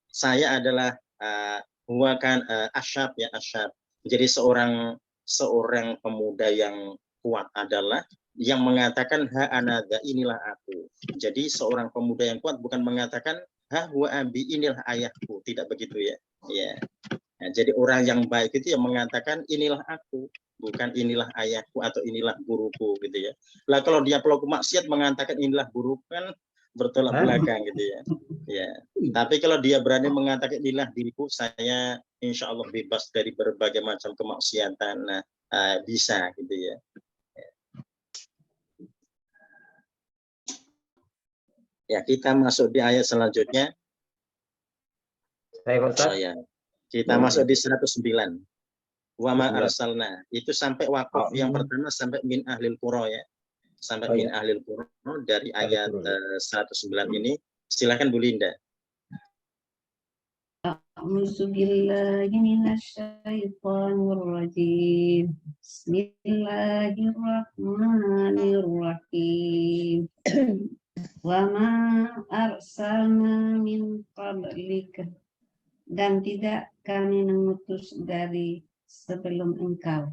Saya adalah asyab ya, asyab. Jadi seorang pemuda yang kuat adalah yang mengatakan ha anada inilah aku. Jadi seorang pemuda yang kuat bukan mengatakan ha huwa abi inilah ayahku, tidak begitu ya. Ya. Nah, jadi orang yang baik itu yang mengatakan inilah aku, bukan inilah ayahku atau inilah guruku gitu ya. Lah kalau dia pelaku maksiat mengatakan inilah guru kan bertolak belakang gitu ya. Ya. Tapi kalau dia berani mengatakan inilah diriku, saya insya Allah bebas dari berbagai macam kemaksiatan. Nah, bisa gitu ya. Ya, kita masuk di ayat selanjutnya. Ya. Kita masuk di 109. Wa ma arsalna. Itu sampai wakaf yang pertama sampai min ahlil qura ya. Sampai min ahlil qura dari ayat 109 ini. Silakan Bu Linda. A'udzu billahi minasyaitonir rajim. Bismillahirrahmanirrahim. Wa ma arsalna min qablika, dan tidak kami mengutus dari sebelum engkau,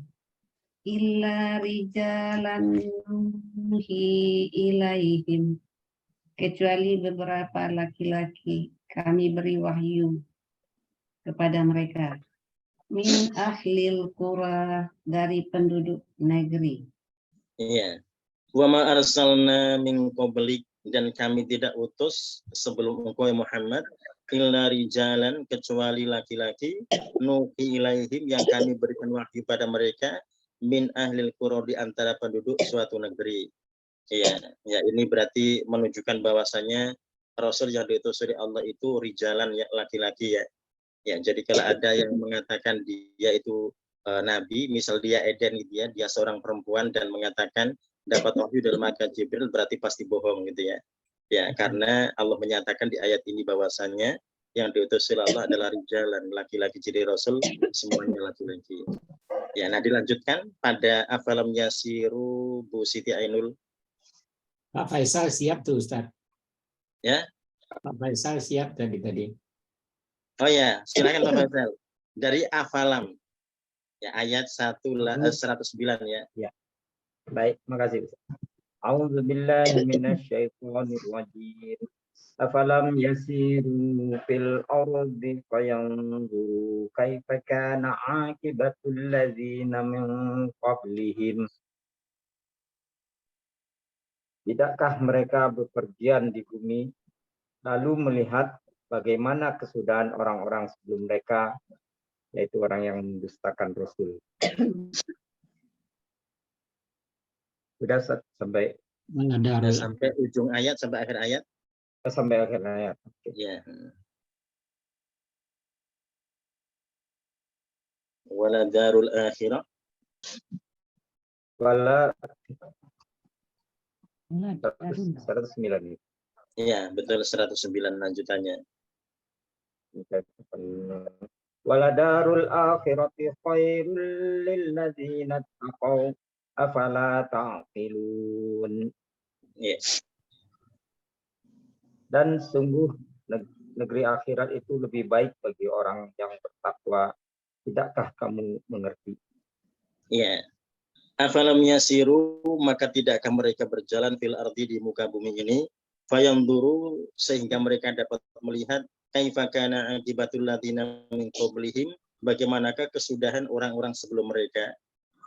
illa rijalan nuhi ilaihim, kecuali beberapa laki-laki kami beri wahyu kepada mereka, min ahlil qura, dari penduduk negeri. Iya. Wa ma arsalna min qablik, dan kami tidak utus sebelum engkau Muhammad illa rijalan, kecuali laki-laki, nuhi ilaihim, yang kami berikan wahyu pada mereka, min ahlil qura, di antara penduduk suatu negeri. Iya, ya ini berarti menunjukkan bahwasanya Rasul yang diutus oleh Allah itu rijalan ya, laki-laki ya. Ya, jadi kalau ada yang mengatakan dia itu nabi, misal dia Eden gitu ya, dia seorang perempuan dan mengatakan dapat wahyu dari malaikat Jibril, berarti pasti bohong gitu ya. Ya, karena Allah menyatakan di ayat ini bahwasanya yang diutus oleh Allah adalah rijalan, laki-laki, jadi Rasul semuanya laki-laki. Ya, nah dilanjutkan pada afalam yasiru Bu Siti Ainul. Pak Faisal siap tuh Ustaz. Ya. Pak Faisal siap tadi. Oh ya, silakan Pak Faisal. Dari afalam. Ya, ayat 109 ya. Ya. Baik, makasih. A'udzu billahi minasyaitonir rajim. Afalam yasiru fil ardi fayanzuru kaifa kana aqibatul ladzina min qablihim. Tidakkah mereka bepergian di bumi lalu melihat bagaimana kesudahan orang-orang sebelum mereka, yaitu orang yang mendustakan Rasul. Sudah sampai sampai ujung ayat, sampai akhir ayat. Sampai akhir ayat. Okay. Ya. Wala darul akhirah. Wala 109. 109. Iya, betul 109 lanjutannya. Wala darul akhirati khairul lil ladzina taqaw afala ta'qilun. Yes. Dan sungguh negeri akhirat itu lebih baik bagi orang yang bertakwa. Tidakkah kamu mengerti? Iya. Afalam yasiru, maka tidakkah mereka berjalan fil ardi di muka bumi ini, fayanduru, sehingga mereka dapat melihat kaifa kana aqibatul ladzina min qablihim, bagaimanakah kesudahan orang-orang sebelum mereka.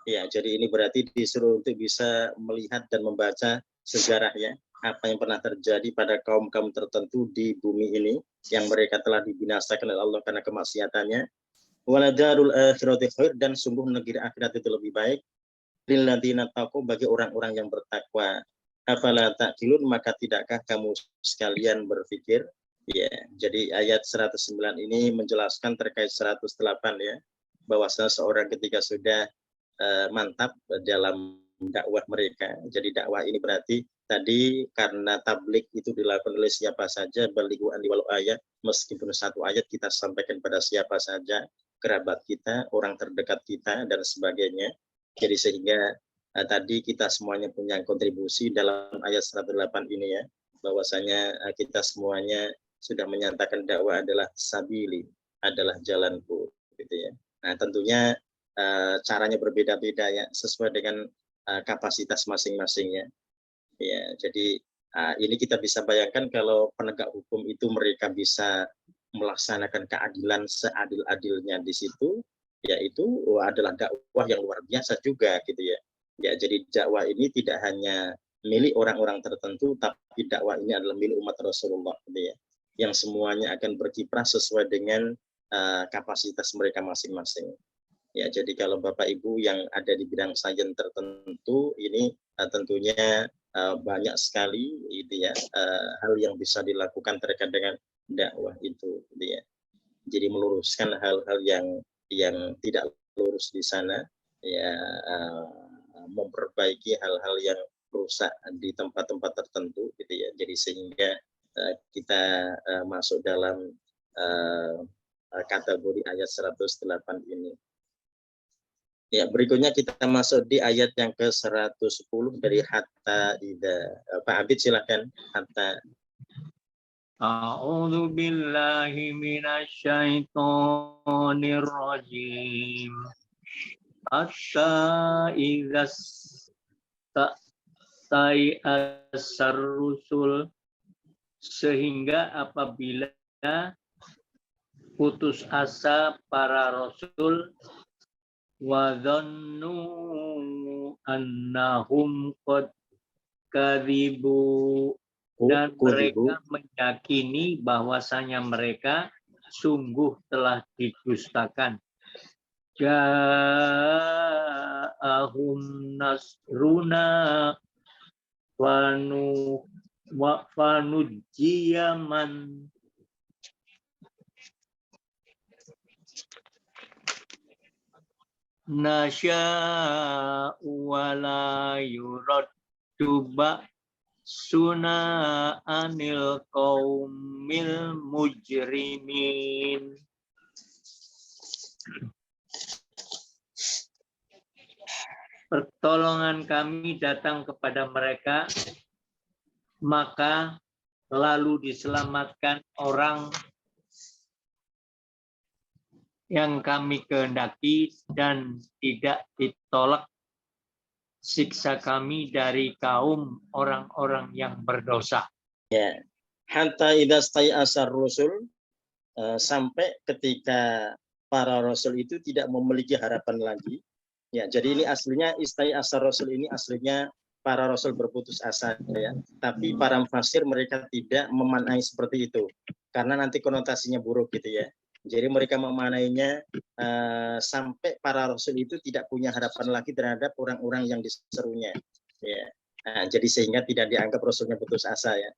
Ya, jadi ini berarti disuruh untuk bisa melihat dan membaca sejarah ya, apa yang pernah terjadi pada kaum-kaum tertentu di bumi ini yang mereka telah dibinasakan oleh Allah karena kemaksiatannya. Waladarul akhirati khair, dan sungguh negeri akhirat itu lebih baik lil ladzina taqaw, bagi orang-orang yang bertakwa. Afala ta'qilun, maka tidakkah kamu sekalian berpikir? Ya, jadi ayat 109 ini menjelaskan terkait 108 ya, bahwa seorang ketika sudah mantap dalam dakwah mereka. Jadi dakwah ini berarti tadi karena tablik itu dilakukan oleh siapa saja, balighu anni walau ayat, meskipun satu ayat kita sampaikan pada siapa saja, kerabat kita, orang terdekat kita dan sebagainya. Jadi sehingga tadi kita semuanya punya kontribusi dalam ayat 108 ini ya, bahwasanya kita semuanya sudah menyatakan dakwah adalah sabili, adalah jalanku gitu ya. Nah, tentunya caranya berbeda-beda ya, sesuai dengan kapasitas masing-masingnya. Ya, jadi ini kita bisa bayangkan kalau penegak hukum itu mereka bisa melaksanakan keadilan seadil-adilnya di situ, yaitu adalah dakwah yang luar biasa juga gitu ya. Ya, jadi dakwah ini tidak hanya milik orang-orang tertentu, tapi dakwah ini adalah milik umat Rasulullah gitu ya, yang semuanya akan berkiprah sesuai dengan kapasitas mereka masing-masing. Ya, jadi kalau Bapak Ibu yang ada di bidang sains tertentu ini tentunya banyak sekali itu ya hal yang bisa dilakukan terkait dengan dakwah itu gitu ya. Jadi meluruskan hal-hal yang tidak lurus di sana ya, memperbaiki hal-hal yang rusak di tempat-tempat tertentu gitu ya. Jadi sehingga kita masuk dalam kategori ayat 108 ini. Ya, berikutnya kita masuk di ayat yang ke-110 dari hatta ida. Pak Abid silakan. Hatta. A'udzu billahi minasyaitonir rajim. Hatta idzas ta'asar rusul, sehingga apabila putus asa para rasul, wa dhannu annahum qad kadzibu, dan mereka meyakini bahwasanya mereka sungguh telah didustakan. Ja'ahum nasruna fanujiyaman nasya'u wala yuraddu ba'suna anil qaumil mujrimin. Pertolongan kami datang kepada mereka, maka lalu diselamatkan orang yang kami kehendaki dan tidak ditolak siksa kami dari kaum orang-orang yang berdosa. Ya. Hatta idza stai'asar rusul, sampai ketika para rasul itu tidak memiliki harapan lagi. Ya, jadi ini aslinya istai'asar rasul ini aslinya para rasul berputus asa ya. Tapi para mufassir mereka tidak memaknai seperti itu. Karena nanti konotasinya buruk gitu ya. Jadi mereka memaknainya sampai para rasul itu tidak punya harapan lagi terhadap orang-orang yang diserunya. Ya. Nah, jadi sehingga tidak dianggap rasulnya putus asa ya.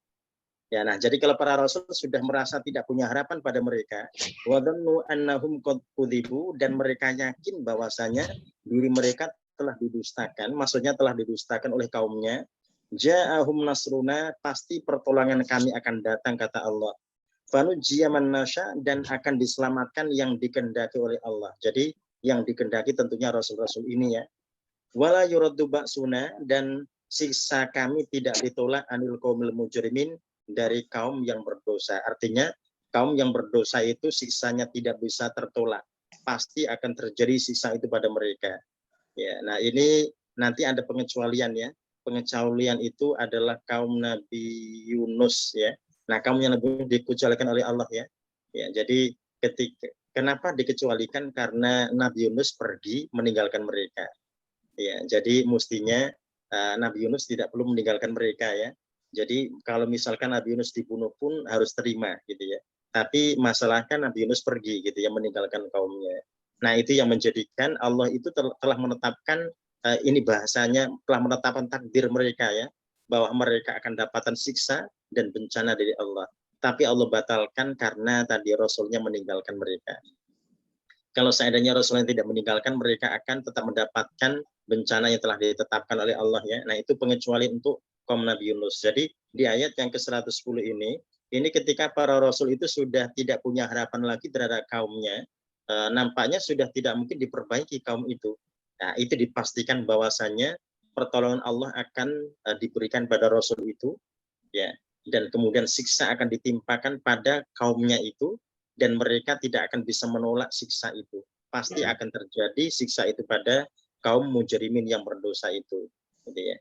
Ya, nah jadi kalau para rasul sudah merasa tidak punya harapan pada mereka, wadhannu annahum qad kudzibu, dan mereka yakin bahwasanya diri mereka telah didustakan, maksudnya telah didustakan oleh kaumnya, ja'ahum nasruna, pasti pertolongan kami akan datang kata Allah. Fanujiyaman nasya, dan akan diselamatkan yang dikehendaki oleh Allah. Jadi yang dikehendaki tentunya rasul-rasul ini ya. Wala yuraddu ba'suna, dan siksa kami tidak ditolak anil qaumil mujrimin, dari kaum yang berdosa. Artinya kaum yang berdosa itu siksanya tidak bisa tertolak. Pasti akan terjadi siksa itu pada mereka. Ya, nah ini nanti ada pengecualian ya. Pengecualian itu adalah kaum Nabi Yunus ya. Nah, kaum yang Nabi dikecualikan oleh Allah ya. Ya, jadi kenapa dikecualikan? Karena Nabi Yunus pergi meninggalkan mereka. Ya, jadi mestinya Nabi Yunus tidak perlu meninggalkan mereka ya. Jadi kalau misalkan Nabi Yunus dibunuh pun harus terima gitu ya. Tapi masalahkan Nabi Yunus pergi gitu ya, meninggalkan kaumnya. Nah, itu yang menjadikan Allah itu telah menetapkan ini bahasanya telah menetapkan takdir mereka ya, bahwa mereka akan dapatkan siksa dan bencana dari Allah. Tapi Allah batalkan karena tadi Rasulnya meninggalkan mereka. Kalau seandainya Rasul yang tidak meninggalkan, mereka akan tetap mendapatkan bencana yang telah ditetapkan oleh Allah ya. Nah, itu pengecualian untuk kaum Nabi Yunus. Jadi di ayat yang ke-110 ini ketika para rasul itu sudah tidak punya harapan lagi terhadap kaumnya, nampaknya sudah tidak mungkin diperbaiki kaum itu. Nah, itu dipastikan bahwasannya pertolongan Allah akan diberikan pada rasul itu ya, dan kemudian siksa akan ditimpakan pada kaumnya itu, dan mereka tidak akan bisa menolak siksa itu. Pasti akan terjadi siksa itu pada kaum mujrimin yang berdosa itu gitu ya.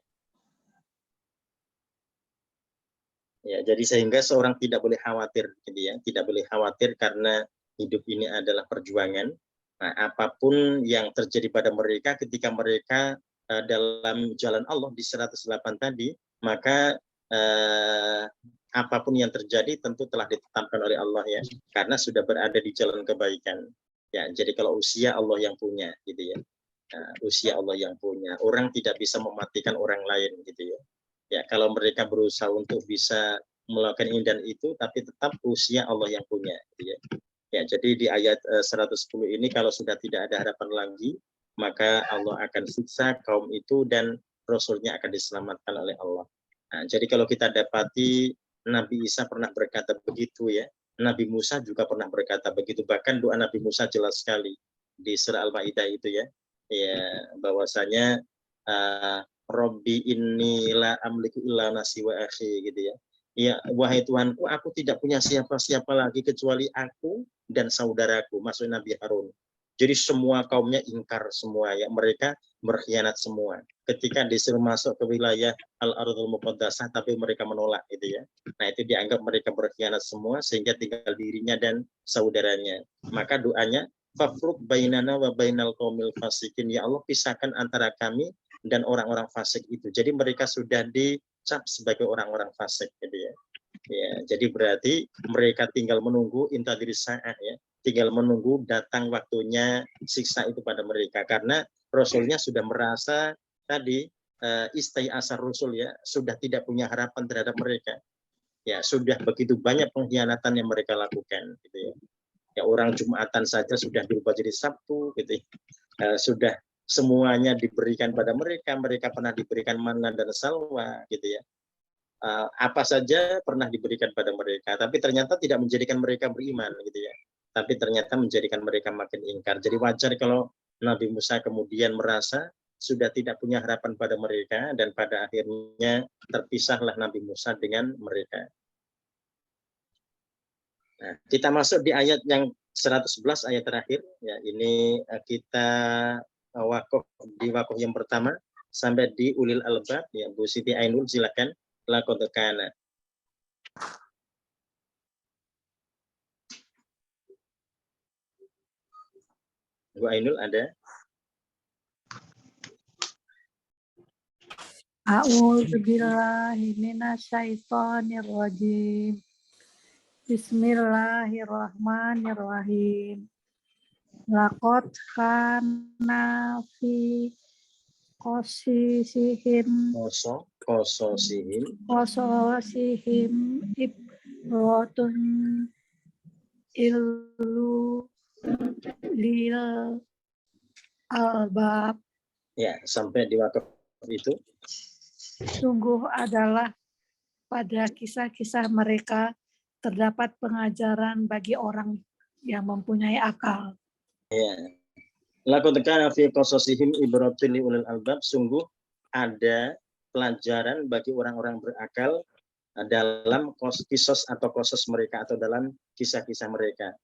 Ya, jadi sehingga seorang tidak boleh khawatir, gitu ya, tidak boleh khawatir karena hidup ini adalah perjuangan. Nah, apapun yang terjadi pada mereka ketika mereka dalam jalan Allah di 108 tadi, maka apapun yang terjadi tentu telah ditetapkan oleh Allah ya, karena sudah berada di jalan kebaikan. Ya, jadi kalau usia Allah yang punya, gitu ya. Nah, usia Allah yang punya. Orang tidak bisa mematikan orang lain, gitu ya. Ya, kalau mereka berusaha untuk bisa melakukan ini dan itu, tapi tetap usia Allah yang punya. Gitu ya. Ya, jadi di ayat 110 ini kalau sudah tidak ada harapan lagi, maka Allah akan siksa kaum itu dan Rasulnya akan diselamatkan oleh Allah. Nah, jadi kalau kita dapati Nabi Isa pernah berkata begitu ya, Nabi Musa juga pernah berkata begitu. Bahkan doa Nabi Musa jelas sekali di surah Al-Maidah itu ya, ya bahwasanya Robbi inni la amliku illa nafsi wa akhi gitu ya. Ya, wahai Tuhanku, aku tidak punya siapa-siapa lagi kecuali aku dan saudaraku, maksud Nabi Harun. Jadi semua kaumnya ingkar semua ya, mereka berkhianat semua. Ketika disuruh masuk ke wilayah Al-Ardhul Muqaddasah tapi mereka menolak gitu ya. Nah, itu dianggap mereka berkhianat semua sehingga tinggal dirinya dan saudaranya. Maka doanya fafruq bainana wa bainal qaumil fasikin, ya Allah pisahkan antara kami dan orang-orang fasik itu. Jadi mereka sudah dicap sebagai orang-orang fasik gitu ya. Ya, jadi berarti mereka tinggal menunggu intadiri saat ya, tinggal menunggu datang waktunya siksa itu pada mereka, karena Rasulnya sudah merasa tadi istai asar rusul ya, sudah tidak punya harapan terhadap mereka. Ya, sudah begitu banyak pengkhianatan yang mereka lakukan gitu ya. Ya, orang Jumatan saja sudah dirubah jadi Sabtu gitu ya. Sudah semuanya diberikan pada mereka, mereka pernah diberikan manna dan salwa gitu ya. Apa saja pernah diberikan pada mereka, tapi ternyata tidak menjadikan mereka beriman gitu ya. Tapi ternyata menjadikan mereka makin ingkar. Jadi wajar kalau Nabi Musa kemudian merasa sudah tidak punya harapan pada mereka, dan pada akhirnya terpisahlah Nabi Musa dengan mereka. Nah, kita masuk di ayat yang 111 ayat terakhir ya. Ini kita wakaf di wakaf yang pertama sampai di ulil albab ya. Bu Siti Ainul silakan. Laqad kana. Bu Ainul ada? A'udzu billahi minasyaitonir rajim. Bismillahirrahmanirrahim. Laqad kana fi qasasihim ibratun illu lil albab. Ya, sampai di wakaf itu. Sungguh adalah pada kisah-kisah mereka terdapat pengajaran bagi orang yang mempunyai akal. Ya. Laqad kana fi qasasihim ibratun liulil albab, sungguh ada pelajaran bagi orang-orang berakal dalam kisos atau qasas mereka atau dalam kisah-kisah mereka.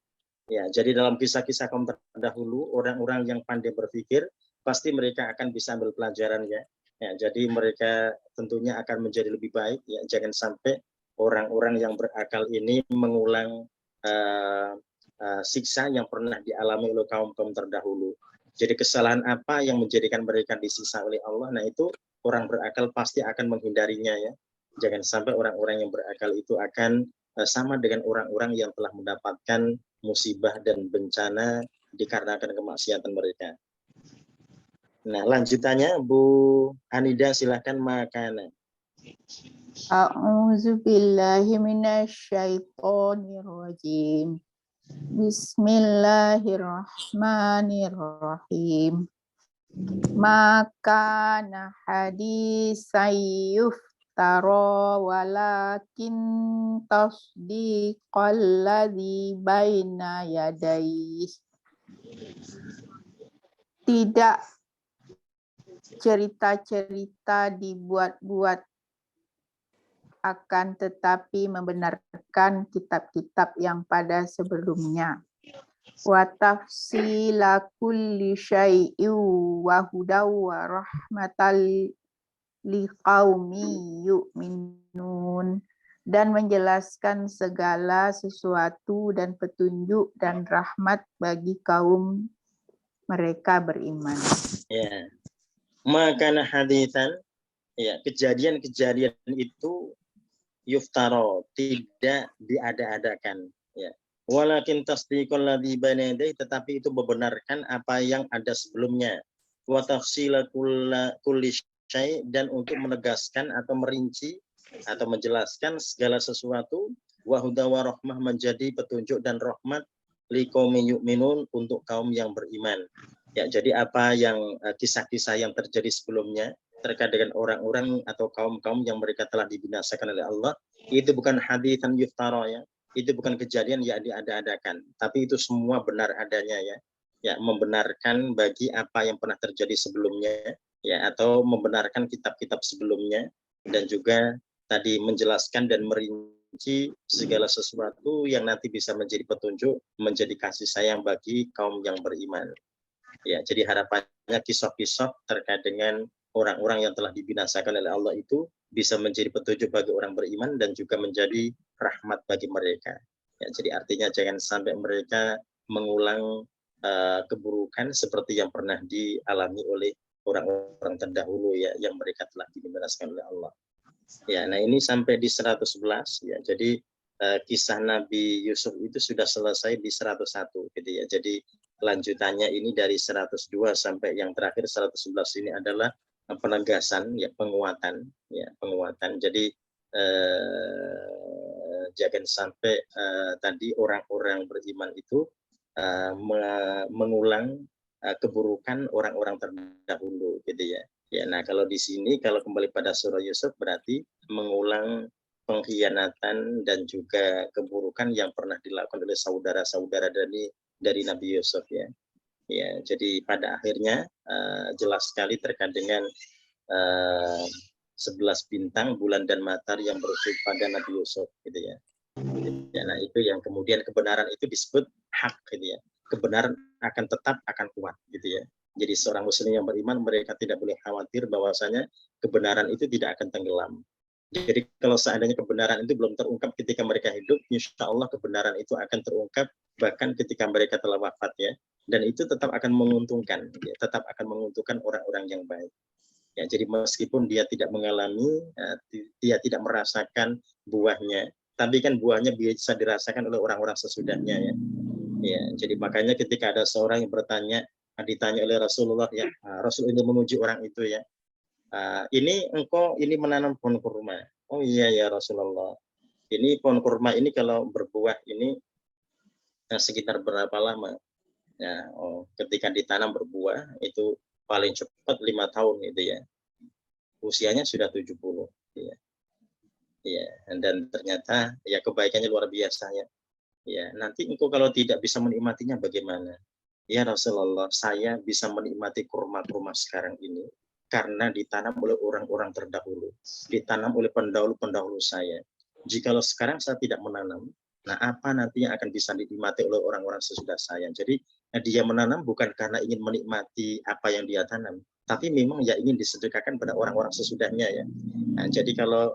Ya, jadi dalam kisah-kisah kaum terdahulu, orang-orang yang pandai berpikir pasti mereka akan bisa ambil pelajaran ya. Ya, jadi mereka tentunya akan menjadi lebih baik ya. Jangan sampai orang-orang yang berakal ini mengulang siksa yang pernah dialami oleh kaum-kaum terdahulu. Jadi kesalahan apa yang menjadikan mereka disiksa oleh Allah, nah itu orang berakal pasti akan menghindarinya ya. Jangan sampai orang-orang yang berakal itu akan sama dengan orang-orang yang telah mendapatkan musibah dan bencana dikarenakan kemaksiatan mereka. Nah, lanjutannya Bu Anida silahkan makana. A'udzu billahi minasyaitonir rajim. Bismillahirrahmanirrahim. Maka hadisan yuftara walakin tasdiqal ladzi baina yadayhi. Tidak cerita-cerita dibuat-buat, akan tetapi membenarkan kitab-kitab yang pada sebelumnya. Wa tafsila kulli syai'in wa hudaw wa rahmatal liqaumi yu'minun, dan menjelaskan segala sesuatu dan petunjuk dan rahmat bagi kaum mereka beriman. Ya. Makana haditsan, ya, kejadian-kejadian itu yuftaro, tidak diada-adakan ya. Walakin tasdiqul ladzi baina yadayhi, tetapi itu membenarkan apa yang ada sebelumnya. Wa tafsila kulli syai', dan untuk menegaskan atau merinci atau menjelaskan segala sesuatu. Wa huda wa rahmah, menjadi petunjuk dan rahmat liqaumin yu'minun, untuk kaum yang beriman. Ya, jadi apa yang kisah-kisah yang terjadi sebelumnya terkait dengan orang-orang atau kaum-kaum yang mereka telah dibinasakan oleh Allah, itu bukan haditsan yuftara ya. Itu bukan kejadian yang diada-adakan, tapi itu semua benar adanya ya. Ya, membenarkan bagi apa yang pernah terjadi sebelumnya ya, atau membenarkan kitab-kitab sebelumnya, dan juga tadi menjelaskan dan merinci segala sesuatu yang nanti bisa menjadi petunjuk, menjadi kasih sayang bagi kaum yang beriman. Ya, jadi harapannya kisah-kisah terkait dengan orang-orang yang telah dibinasakan oleh Allah itu bisa menjadi petunjuk bagi orang beriman dan juga menjadi rahmat bagi mereka. Ya, jadi artinya jangan sampai mereka mengulang keburukan seperti yang pernah dialami oleh orang-orang terdahulu ya, yang mereka telah dibinasakan oleh Allah. Ya, nah ini sampai di 111 ya. Jadi kisah Nabi Yusuf itu sudah selesai di 101 gitu ya. Jadi lanjutannya ini dari 102 sampai yang terakhir 111 ini adalah penegasan, ya penguatan, Jadi jangan sampai tadi orang-orang beriman itu mengulang keburukan orang-orang terdahulu, gitu ya. Ya, nah kalau di sini kalau kembali pada surah Yusuf berarti mengulang pengkhianatan dan juga keburukan yang pernah dilakukan oleh saudara-saudara dari Nabi Yusuf, ya. Ya, jadi pada akhirnya jelas sekali terkait dengan 11 bintang, bulan dan matahari yang bersujud pada Nabi Yusuf, gitu ya. Ya, nah itu yang kemudian kebenaran itu disebut hak, gitu ya. Kebenaran akan tetap akan kuat, gitu ya. Jadi seorang muslim yang beriman mereka tidak boleh khawatir bahwasanya kebenaran itu tidak akan tenggelam. Jadi kalau seandainya kebenaran itu belum terungkap ketika mereka hidup, insya Allah kebenaran itu akan terungkap bahkan ketika mereka telah wafat, ya. Dan itu tetap akan menguntungkan, ya. Tetap akan menguntungkan orang-orang yang baik. Ya, jadi meskipun dia tidak mengalami, dia tidak merasakan buahnya, tapi kan buahnya bisa dirasakan oleh orang-orang sesudahnya, ya. Ya, jadi makanya ketika ada seorang yang ditanya oleh Rasulullah, ya, Rasul ini memuji orang itu, ya. Ini engkau ini menanam pohon kurma. Oh iya ya Rasulullah. Ini pohon kurma ini kalau berbuah ini sekitar berapa lama? Ya, ketika ditanam berbuah itu paling cepat 5 tahun, gitu ya. Usianya sudah 70, ya. Ya, dan ternyata ya kebaikannya luar biasa, ya. Ya, nanti engkau kalau tidak bisa menikmatinya bagaimana? Ya Rasulullah, saya bisa menikmati kurma-kurma sekarang ini karena ditanam oleh orang-orang terdahulu, ditanam oleh pendahulu-pendahulu saya. Jikalau sekarang saya tidak menanam, nah apa nanti yang akan bisa dinikmati oleh orang-orang sesudah saya? Jadi dia menanam bukan karena ingin menikmati apa yang dia tanam, tapi memang ya ingin disedekahkan pada orang-orang sesudahnya, ya. Nah, jadi kalau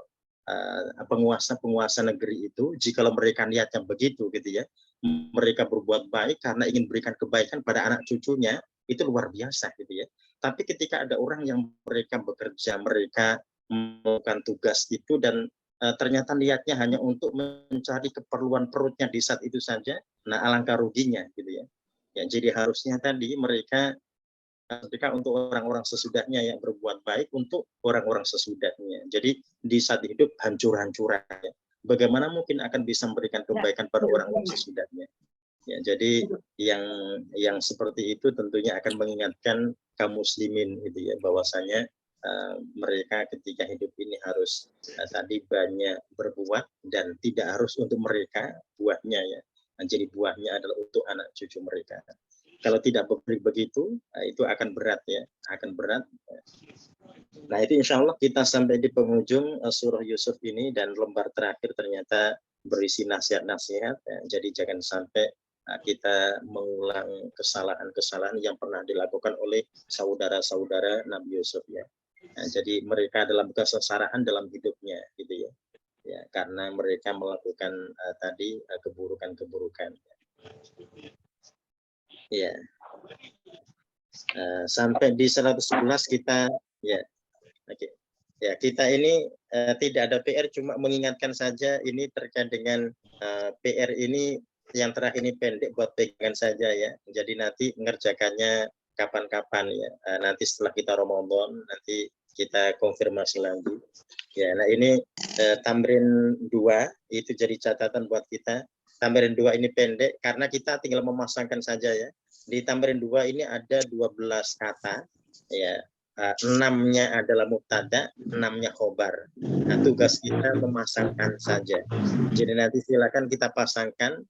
penguasa negeri itu, jikalau mereka niatnya begitu, gitu ya, mereka berbuat baik karena ingin berikan kebaikan pada anak cucunya, itu luar biasa, gitu ya. Tapi ketika ada orang yang mereka bekerja, mereka melakukan tugas itu dan ternyata niatnya hanya untuk mencari keperluan perutnya di saat itu saja, nah alangkah ruginya, gitu ya. Ya, jadi harusnya tadi mereka untuk orang-orang sesudahnya yang berbuat baik untuk orang-orang sesudahnya. Jadi di saat hidup hancur-hancuran, ya. Bagaimana mungkin akan bisa memberikan kebaikan pada orang-orang sesudahnya? Ya, jadi yang seperti itu tentunya akan mengingatkan kaum muslimin, gitu ya, bahwasanya mereka ketika hidup ini harus tadi banyak berbuat dan tidak harus untuk mereka buahnya, ya. Nah, jadi buahnya adalah untuk anak cucu mereka. Kalau tidak begitu, itu akan berat, ya, akan berat. Nah, itu insya Allah kita sampai di penghujung surah Yusuf ini dan lembar terakhir ternyata berisi nasihat-nasihat. Ya. Jadi jangan sampai kita mengulang kesalahan-kesalahan yang pernah dilakukan oleh saudara-saudara Nabi Yusuf, ya. Nah, jadi mereka adalah kesesaraan dalam hidupnya, gitu ya. Ya, karena mereka melakukan tadi keburukan-keburukan. Ya, sampai di 111 kita, ya, oke. Ya, kita ini tidak ada PR, cuma mengingatkan saja ini terkait dengan PR ini yang terakhir ini pendek buat pegangan saja, ya. Jadi nanti mengerjakannya kapan-kapan, ya. Nanti setelah kita Ramadan nanti kita konfirmasi lagi. Ya, nah ini tamrin 2 itu jadi catatan buat kita. Tamrin 2 ini pendek karena kita tinggal memasangkan saja, ya. Di tamrin 2 ini ada 12 kata, ya. 6-nya adalah mubtada, 6-nya khobar. Nah, tugas kita memasangkan saja. Jadi nanti silakan kita pasangkan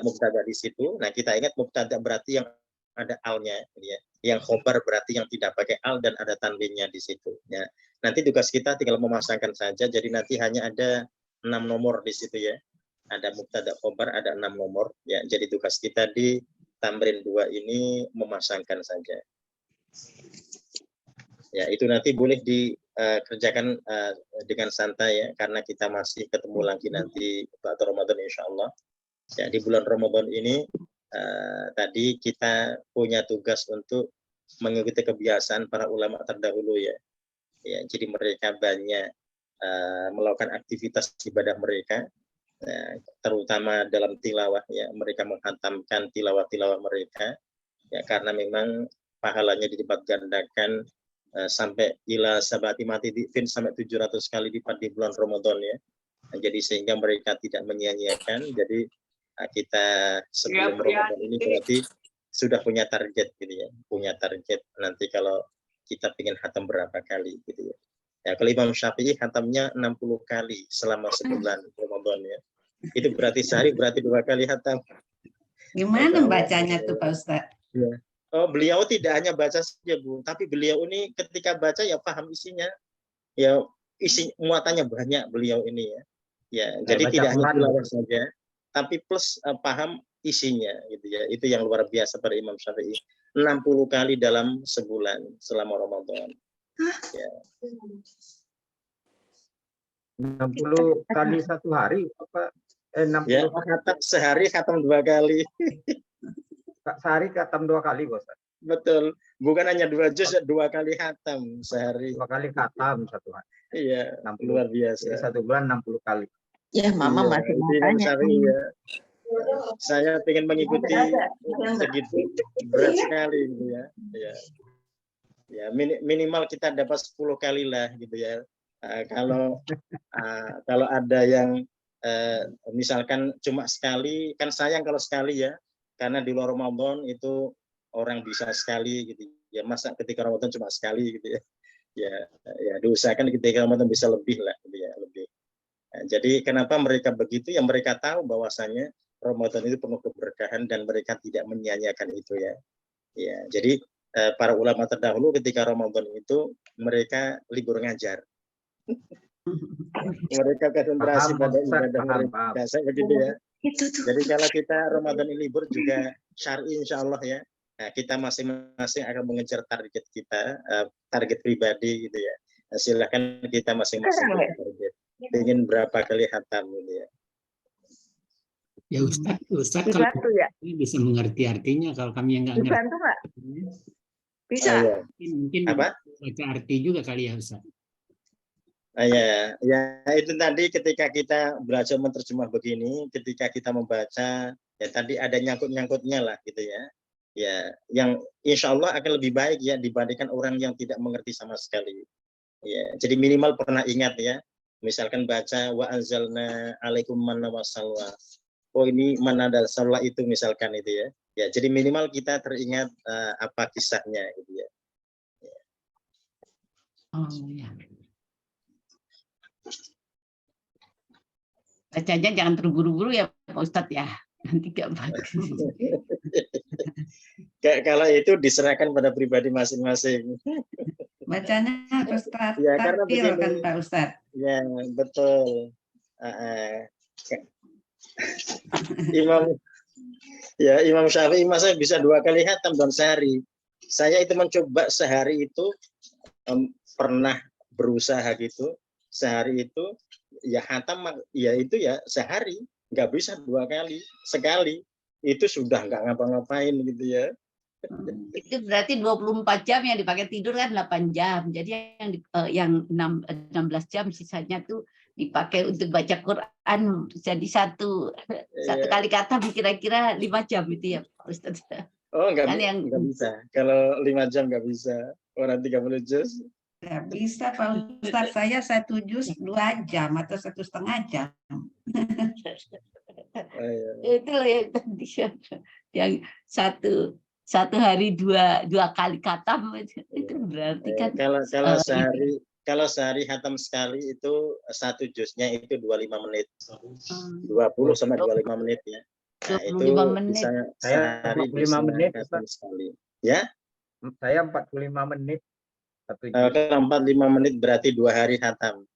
mubtada di situ. Nah, kita ingat mubtada berarti yang ada al-nya, ya. Yang khobar berarti yang tidak pakai al dan ada tanwinnya di situ, ya. Nanti tugas kita tinggal memasangkan saja. Jadi nanti hanya ada 6 nomor di situ, ya. Ada mubtada khobar, ada 6 nomor, ya. Jadi tugas kita di tamrin 2 ini memasangkan saja. Ya, itu nanti boleh dikerjakan dengan santai, ya, karena kita masih ketemu lagi nanti pada Ramadan insya Allah. Ya, di bulan Ramadan ini tadi kita punya tugas untuk mengikuti kebiasaan para ulama terdahulu, ya. Ya, jadi mereka banyak melakukan aktivitas ibadah mereka, terutama dalam tilawah, ya. Mereka menghantamkan tilawah-tilawah mereka, ya, karena memang pahalanya dilipat gandakan sampai ila sabati mati divin sampai 700 kali lipat di bulan Ramadan ya. Jadi sehingga mereka tidak menyia-nyiakan. Jadi kita sebelum Ramadan ini berarti sudah punya target gitu ya, punya target nanti kalau kita ingin khatam berapa kali gitu ya. Ya kalau Imam Syafi'i khatamnya 60 kali selama sebulan Ramadan ya. Itu berarti sehari berarti 2 kali khatam. Gimana bacanya tuh Pak Ustadz? Ya. Oh, beliau tidak hanya baca saja Bu, tapi beliau ini ketika baca ya paham isinya. Ya isi muatannya banyak beliau ini ya. Ya, jadi tidak hanya tilawah saja, tapi plus paham isinya gitu ya. Itu yang luar biasa pada Imam Syafi'i. 60 kali dalam sebulan selama Ramadan. Ya. 60 kali satu hari apa? 60 ya, khatam sehari khatam 2 kali. Sehari khatam 2 kali, Bos. Betul. Bukan hanya 2 juz, 2 kali khatam sehari. 2 kali khatam satu hari. Iya, 60. luar biasa. Jadi satu bulan 60 kali. Ya, Mama masih mau tanya. Ya. Saya ingin mengikuti segitu berat sekali gitu ya. Ya. Ya, minimal kita dapat 10 kali lah gitu ya. Kalau ada yang misalkan cuma sekali, kan sayang kalau sekali ya, karena di luar Ramadan itu orang bisa sekali gitu ya, masa ketika Ramadan cuma sekali gitu ya. Ya diusahakan ketika Ramadan bisa lebih lah gitu ya, lebih. Nah, jadi kenapa mereka begitu? Ya mereka tahu bahwasanya Ramadan itu penuh keberkahan dan mereka tidak menyia-nyiakan itu ya. Ya, jadi para ulama terdahulu ketika Ramadan itu mereka libur ngajar. Mereka konsentrasi pada ibadah mereka. Saya begitu ya. Jadi kalau kita Ramadan ini libur juga syar'i insya Allah ya. Nah, kita masing-masing akan mengejar target kita, target pribadi gitu ya. Nah, silakan kita masing-masing target. Ingin berapa kali khatam gitu ya. Ya Ustadz kalau ya? bisa mengerti artinya, kalau kami yang nggak ngerti. Dibantu nggak? Bisa. Mungkin Apa? baca arti juga kali ya Ustadz. Ya itu tadi ketika kita belajar menerjemah begini, ketika kita membaca, ya tadi ada nyangkut-nyangkutnya lah gitu ya. Ya, yang insya Allah akan lebih baik ya dibandingkan orang yang tidak mengerti sama sekali. Ya, jadi minimal pernah ingat ya. Misalkan baca wa anzalna alaikum manna wassalwa. Oh ini mana dan salwa itu misalkan itu ya. Ya, jadi minimal kita teringat apa kisahnya gitu ya. Oh ya. Bacanya jangan terburu-buru ya Pak Ustadz ya. Nanti gak bagus. Kalau itu diserahkan pada pribadi masing-masing. Bacanya harus Ya, karena tartil begini, kan Pak Ustadz. Ya betul. Imam Syafi'i masa bisa 2 kali khatam dalam sehari. Saya itu mencoba sehari itu pernah berusaha gitu. Sehari itu ya khatam ya itu ya sehari, nggak bisa 2 kali, sekali itu sudah nggak ngapa-ngapain gitu ya. Itu berarti 24 jam yang dipakai tidur kan 8 jam. Jadi yang 16 jam sisanya tuh dipakai untuk baca Quran. Jadi satu kali kata kira-kira 5 jam itu ya Pak Ustadz. Oh nggak Kan bisa. Kalau 5 jam nggak bisa. Orang 30 juz. Nggak bisa Pak Ustadz, saya 1 juz 2 jam atau 1,5 jam. Itu loh yang tadi yang satu hari dua kali khatam itu berarti kan kalau sehari khatam sekali itu 1 juznya itu 25 menit. 20 sampai 25 menit ya. Nah, 25 itu menit. Bisa Saya 45 menit khatam sekali. Ya? Saya 45 menit. Kalau 45 menit berarti 2 hari khatam.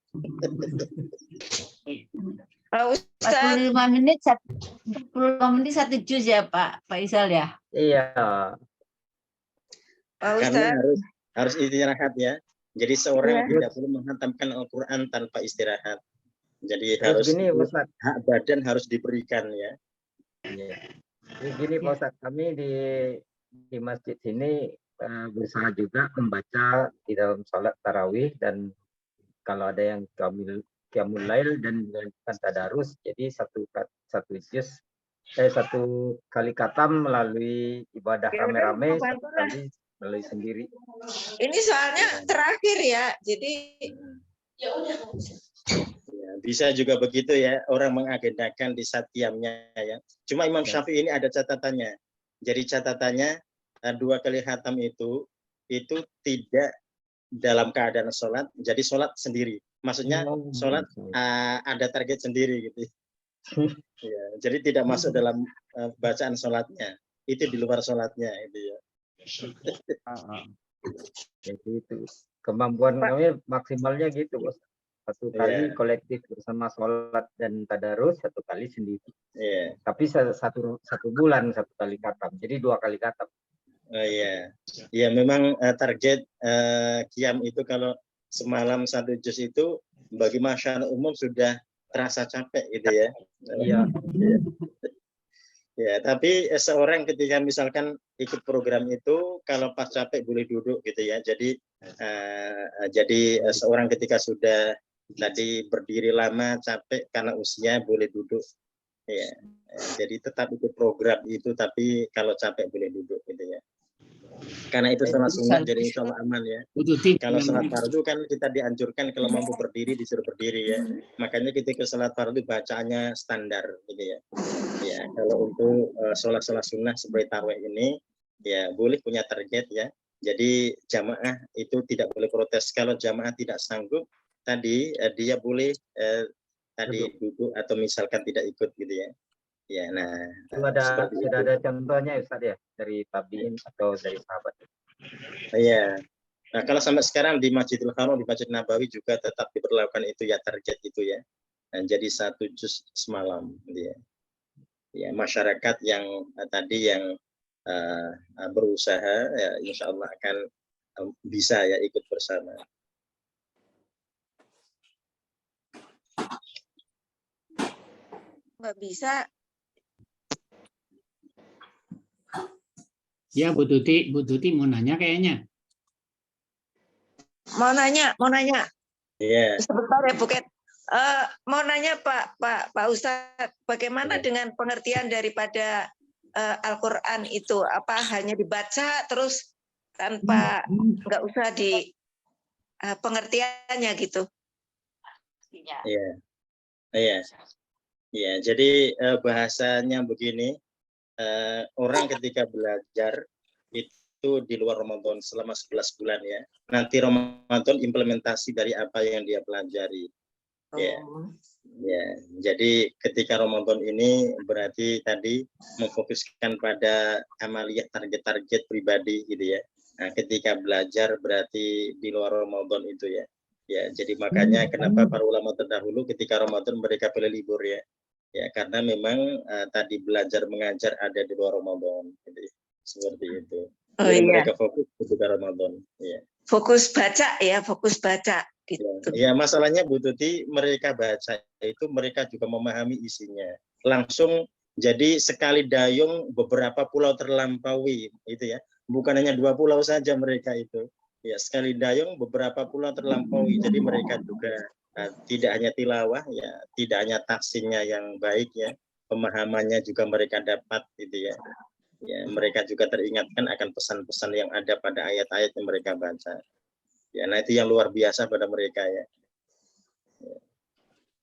45 menit 1 juz ya Pak Faisal ya? Iya. Karena harus istirahat ya. Jadi seorang tidak perlu menghantamkan Al-Quran tanpa istirahat. Jadi harus hak badan harus diberikan ya. Iya. Jadi gini Pak Ustadz, kami di masjid sini berusaha juga membaca di dalam sholat tarawih, dan kalau ada yang qiyamul lail dan menjalankan tadarus, jadi satu kali khatam melalui ibadah rame-rame, 1 kali melalui sendiri. Ini soalnya terakhir ya, jadi Ya, bisa juga begitu ya, orang mengagendakan di saat qiyamnya ya. Cuma Imam Syafi'i ini ada catatannya. Jadi catatannya 2 kali khatam itu tidak dalam keadaan sholat, jadi sholat sendiri. Maksudnya sholat ada target sendiri gitu. Ya, jadi tidak masuk dalam bacaan sholatnya, itu di luar sholatnya itu ya. Jadi itu kemampuan kami maksimalnya gitu, Bos. Satu kali kolektif bersama sholat dan tadarus, satu kali sendiri. Tapi satu bulan 1 kali khatam, jadi 2 kali khatam. Oh iya, ya memang target qiyam itu kalau semalam 1 juz itu bagi masyarakat umum sudah terasa capek gitu ya. Iya. Ya, tapi seorang ketika misalkan ikut program itu kalau pas capek boleh duduk gitu ya. Jadi seorang ketika sudah tadi berdiri lama capek karena usia boleh duduk. Ya. Jadi tetap ikut program itu tapi kalau capek boleh duduk gitu ya. Karena itu sholat sunnah jadi insya Allah aman ya. Kalau sholat fardu kan kita dianjurkan kalau mampu berdiri disuruh berdiri ya. Makanya ketika sholat fardu bacaannya standar gitu ya. Ya kalau untuk sholat sunnah seperti tarawih ini ya boleh punya target ya. Jadi jamaah itu tidak boleh protes. Kalau jamaah tidak sanggup tadi dia boleh tadi duduk atau misalkan tidak ikut gitu ya. Ya, nah, sudah ada contohnya Ustaz ya dari tabiin atau dari sahabat. Iya. Nah, kalau sampai sekarang di Masjidil Haram, di Masjid Nabawi juga tetap diberlakukan itu ya target itu ya. Nah, jadi 1 juz semalam gitu ya. Ya, masyarakat yang tadi yang berusaha ya insya Allah akan bisa ya ikut bersama. nggak bisa. Ya, Bu Tuti mau nanya kayaknya. Mau nanya. Iya. Sebentar ya, Buket. Mau nanya Pak Ustadz, bagaimana dengan pengertian daripada Al-Quran itu? Apa hanya dibaca terus tanpa nggak usah di pengertiannya gitu? Iya. Iya. Iya, jadi bahasanya begini. Orang ketika belajar itu di luar Ramadan selama 11 bulan ya. Nanti Ramadan implementasi dari apa yang dia pelajari. Ya. Ya, jadi ketika Ramadan ini berarti tadi memfokuskan pada amaliyah target-target pribadi gitu ya. Nah, ketika belajar berarti di luar Ramadan itu ya. Ya, jadi makanya kenapa para ulama terdahulu ketika Ramadan mereka pilih libur ya. Ya, karena memang tadi belajar mengajar ada di luar Ramadan, gitu. Seperti itu. Jadi mereka fokus ketika Ramadan. Ya. Fokus baca ya, fokus baca. Gitu. Ya, masalahnya Bu Tuti, mereka baca itu mereka juga memahami isinya. Langsung jadi sekali dayung beberapa pulau terlampaui, itu ya. Bukan hanya 2 pulau saja mereka itu. Ya, sekali dayung beberapa pulau terlampaui. Jadi mereka juga tidak hanya tilawah ya, tidak hanya tafsirnya yang baik ya, pemahamannya juga mereka dapat gitu ya. Ya, mereka juga teringatkan akan pesan-pesan yang ada pada ayat-ayat yang mereka baca. Ya, nah itu yang luar biasa pada mereka ya.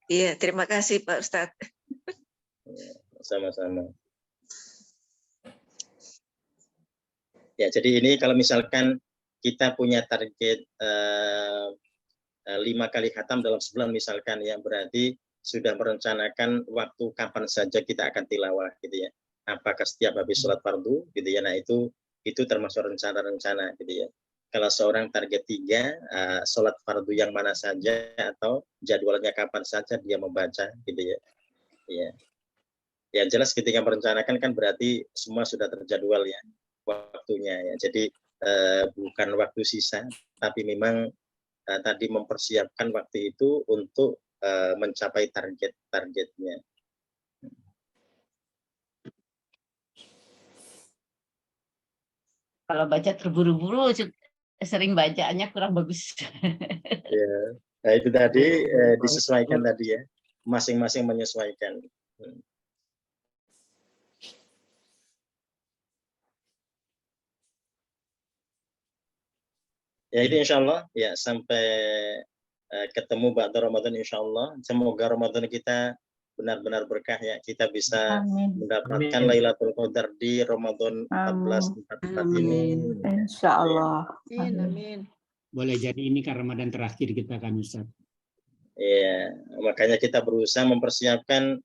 Iya, terima kasih Pak Ustadz. Ya, sama-sama. Ya, jadi ini kalau misalkan kita punya target 5 kali khatam dalam sebulan misalkan ya, berarti sudah merencanakan waktu kapan saja kita akan tilawah gitu ya. Apakah setiap habis sholat fardu gitu ya. Nah itu termasuk rencana-rencana gitu ya. Kalau seorang target 3 sholat fardu yang mana saja atau jadwalnya kapan saja dia membaca gitu ya. Ya. Ya jelas ketika merencanakan kan berarti semua sudah terjadwal ya waktunya ya. Jadi bukan waktu sisa tapi memang tadi mempersiapkan waktu itu untuk mencapai targetnya. Kalau baca terburu-buru, sering bacaannya kurang bagus. Ya, nah itu tadi disesuaikan tadi ya, masing-masing menyesuaikan. Ya itu insya Allah ya sampai ketemu ba'da Ramadan insya Allah. Semoga Ramadan kita benar-benar berkah ya. Kita bisa mendapatkan Amin. Lailatul Qadar di Ramadan 1444 ini. Insya Allah. Amin. Amin. Boleh jadi ini kan Ramadan terakhir kita kan Ustaz. Ya, makanya kita berusaha mempersiapkan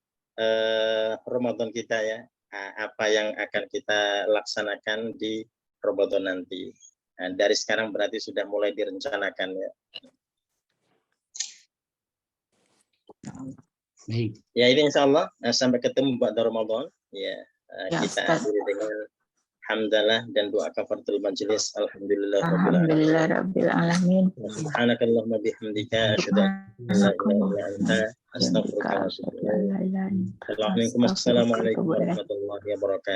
Ramadan kita ya. Apa yang akan kita laksanakan di Ramadan nanti. Nah, dari sekarang berarti sudah mulai direncanakan ya. Baik. Ya ini insya Allah sampai ketemu ba'da Ramadan. Ya, Ya, kita Ustaz. akhiri dengan hamdalah dan doa kafaratul majelis. Alhamdulillah Alhamdulillah Rabbil Alamin. Subhanakallahumma bihamdika asyhadu an la ilaha illa anta astaghfiruka wa atubu ilaik. Assalamualaikum warahmatullahi wabarakatuh.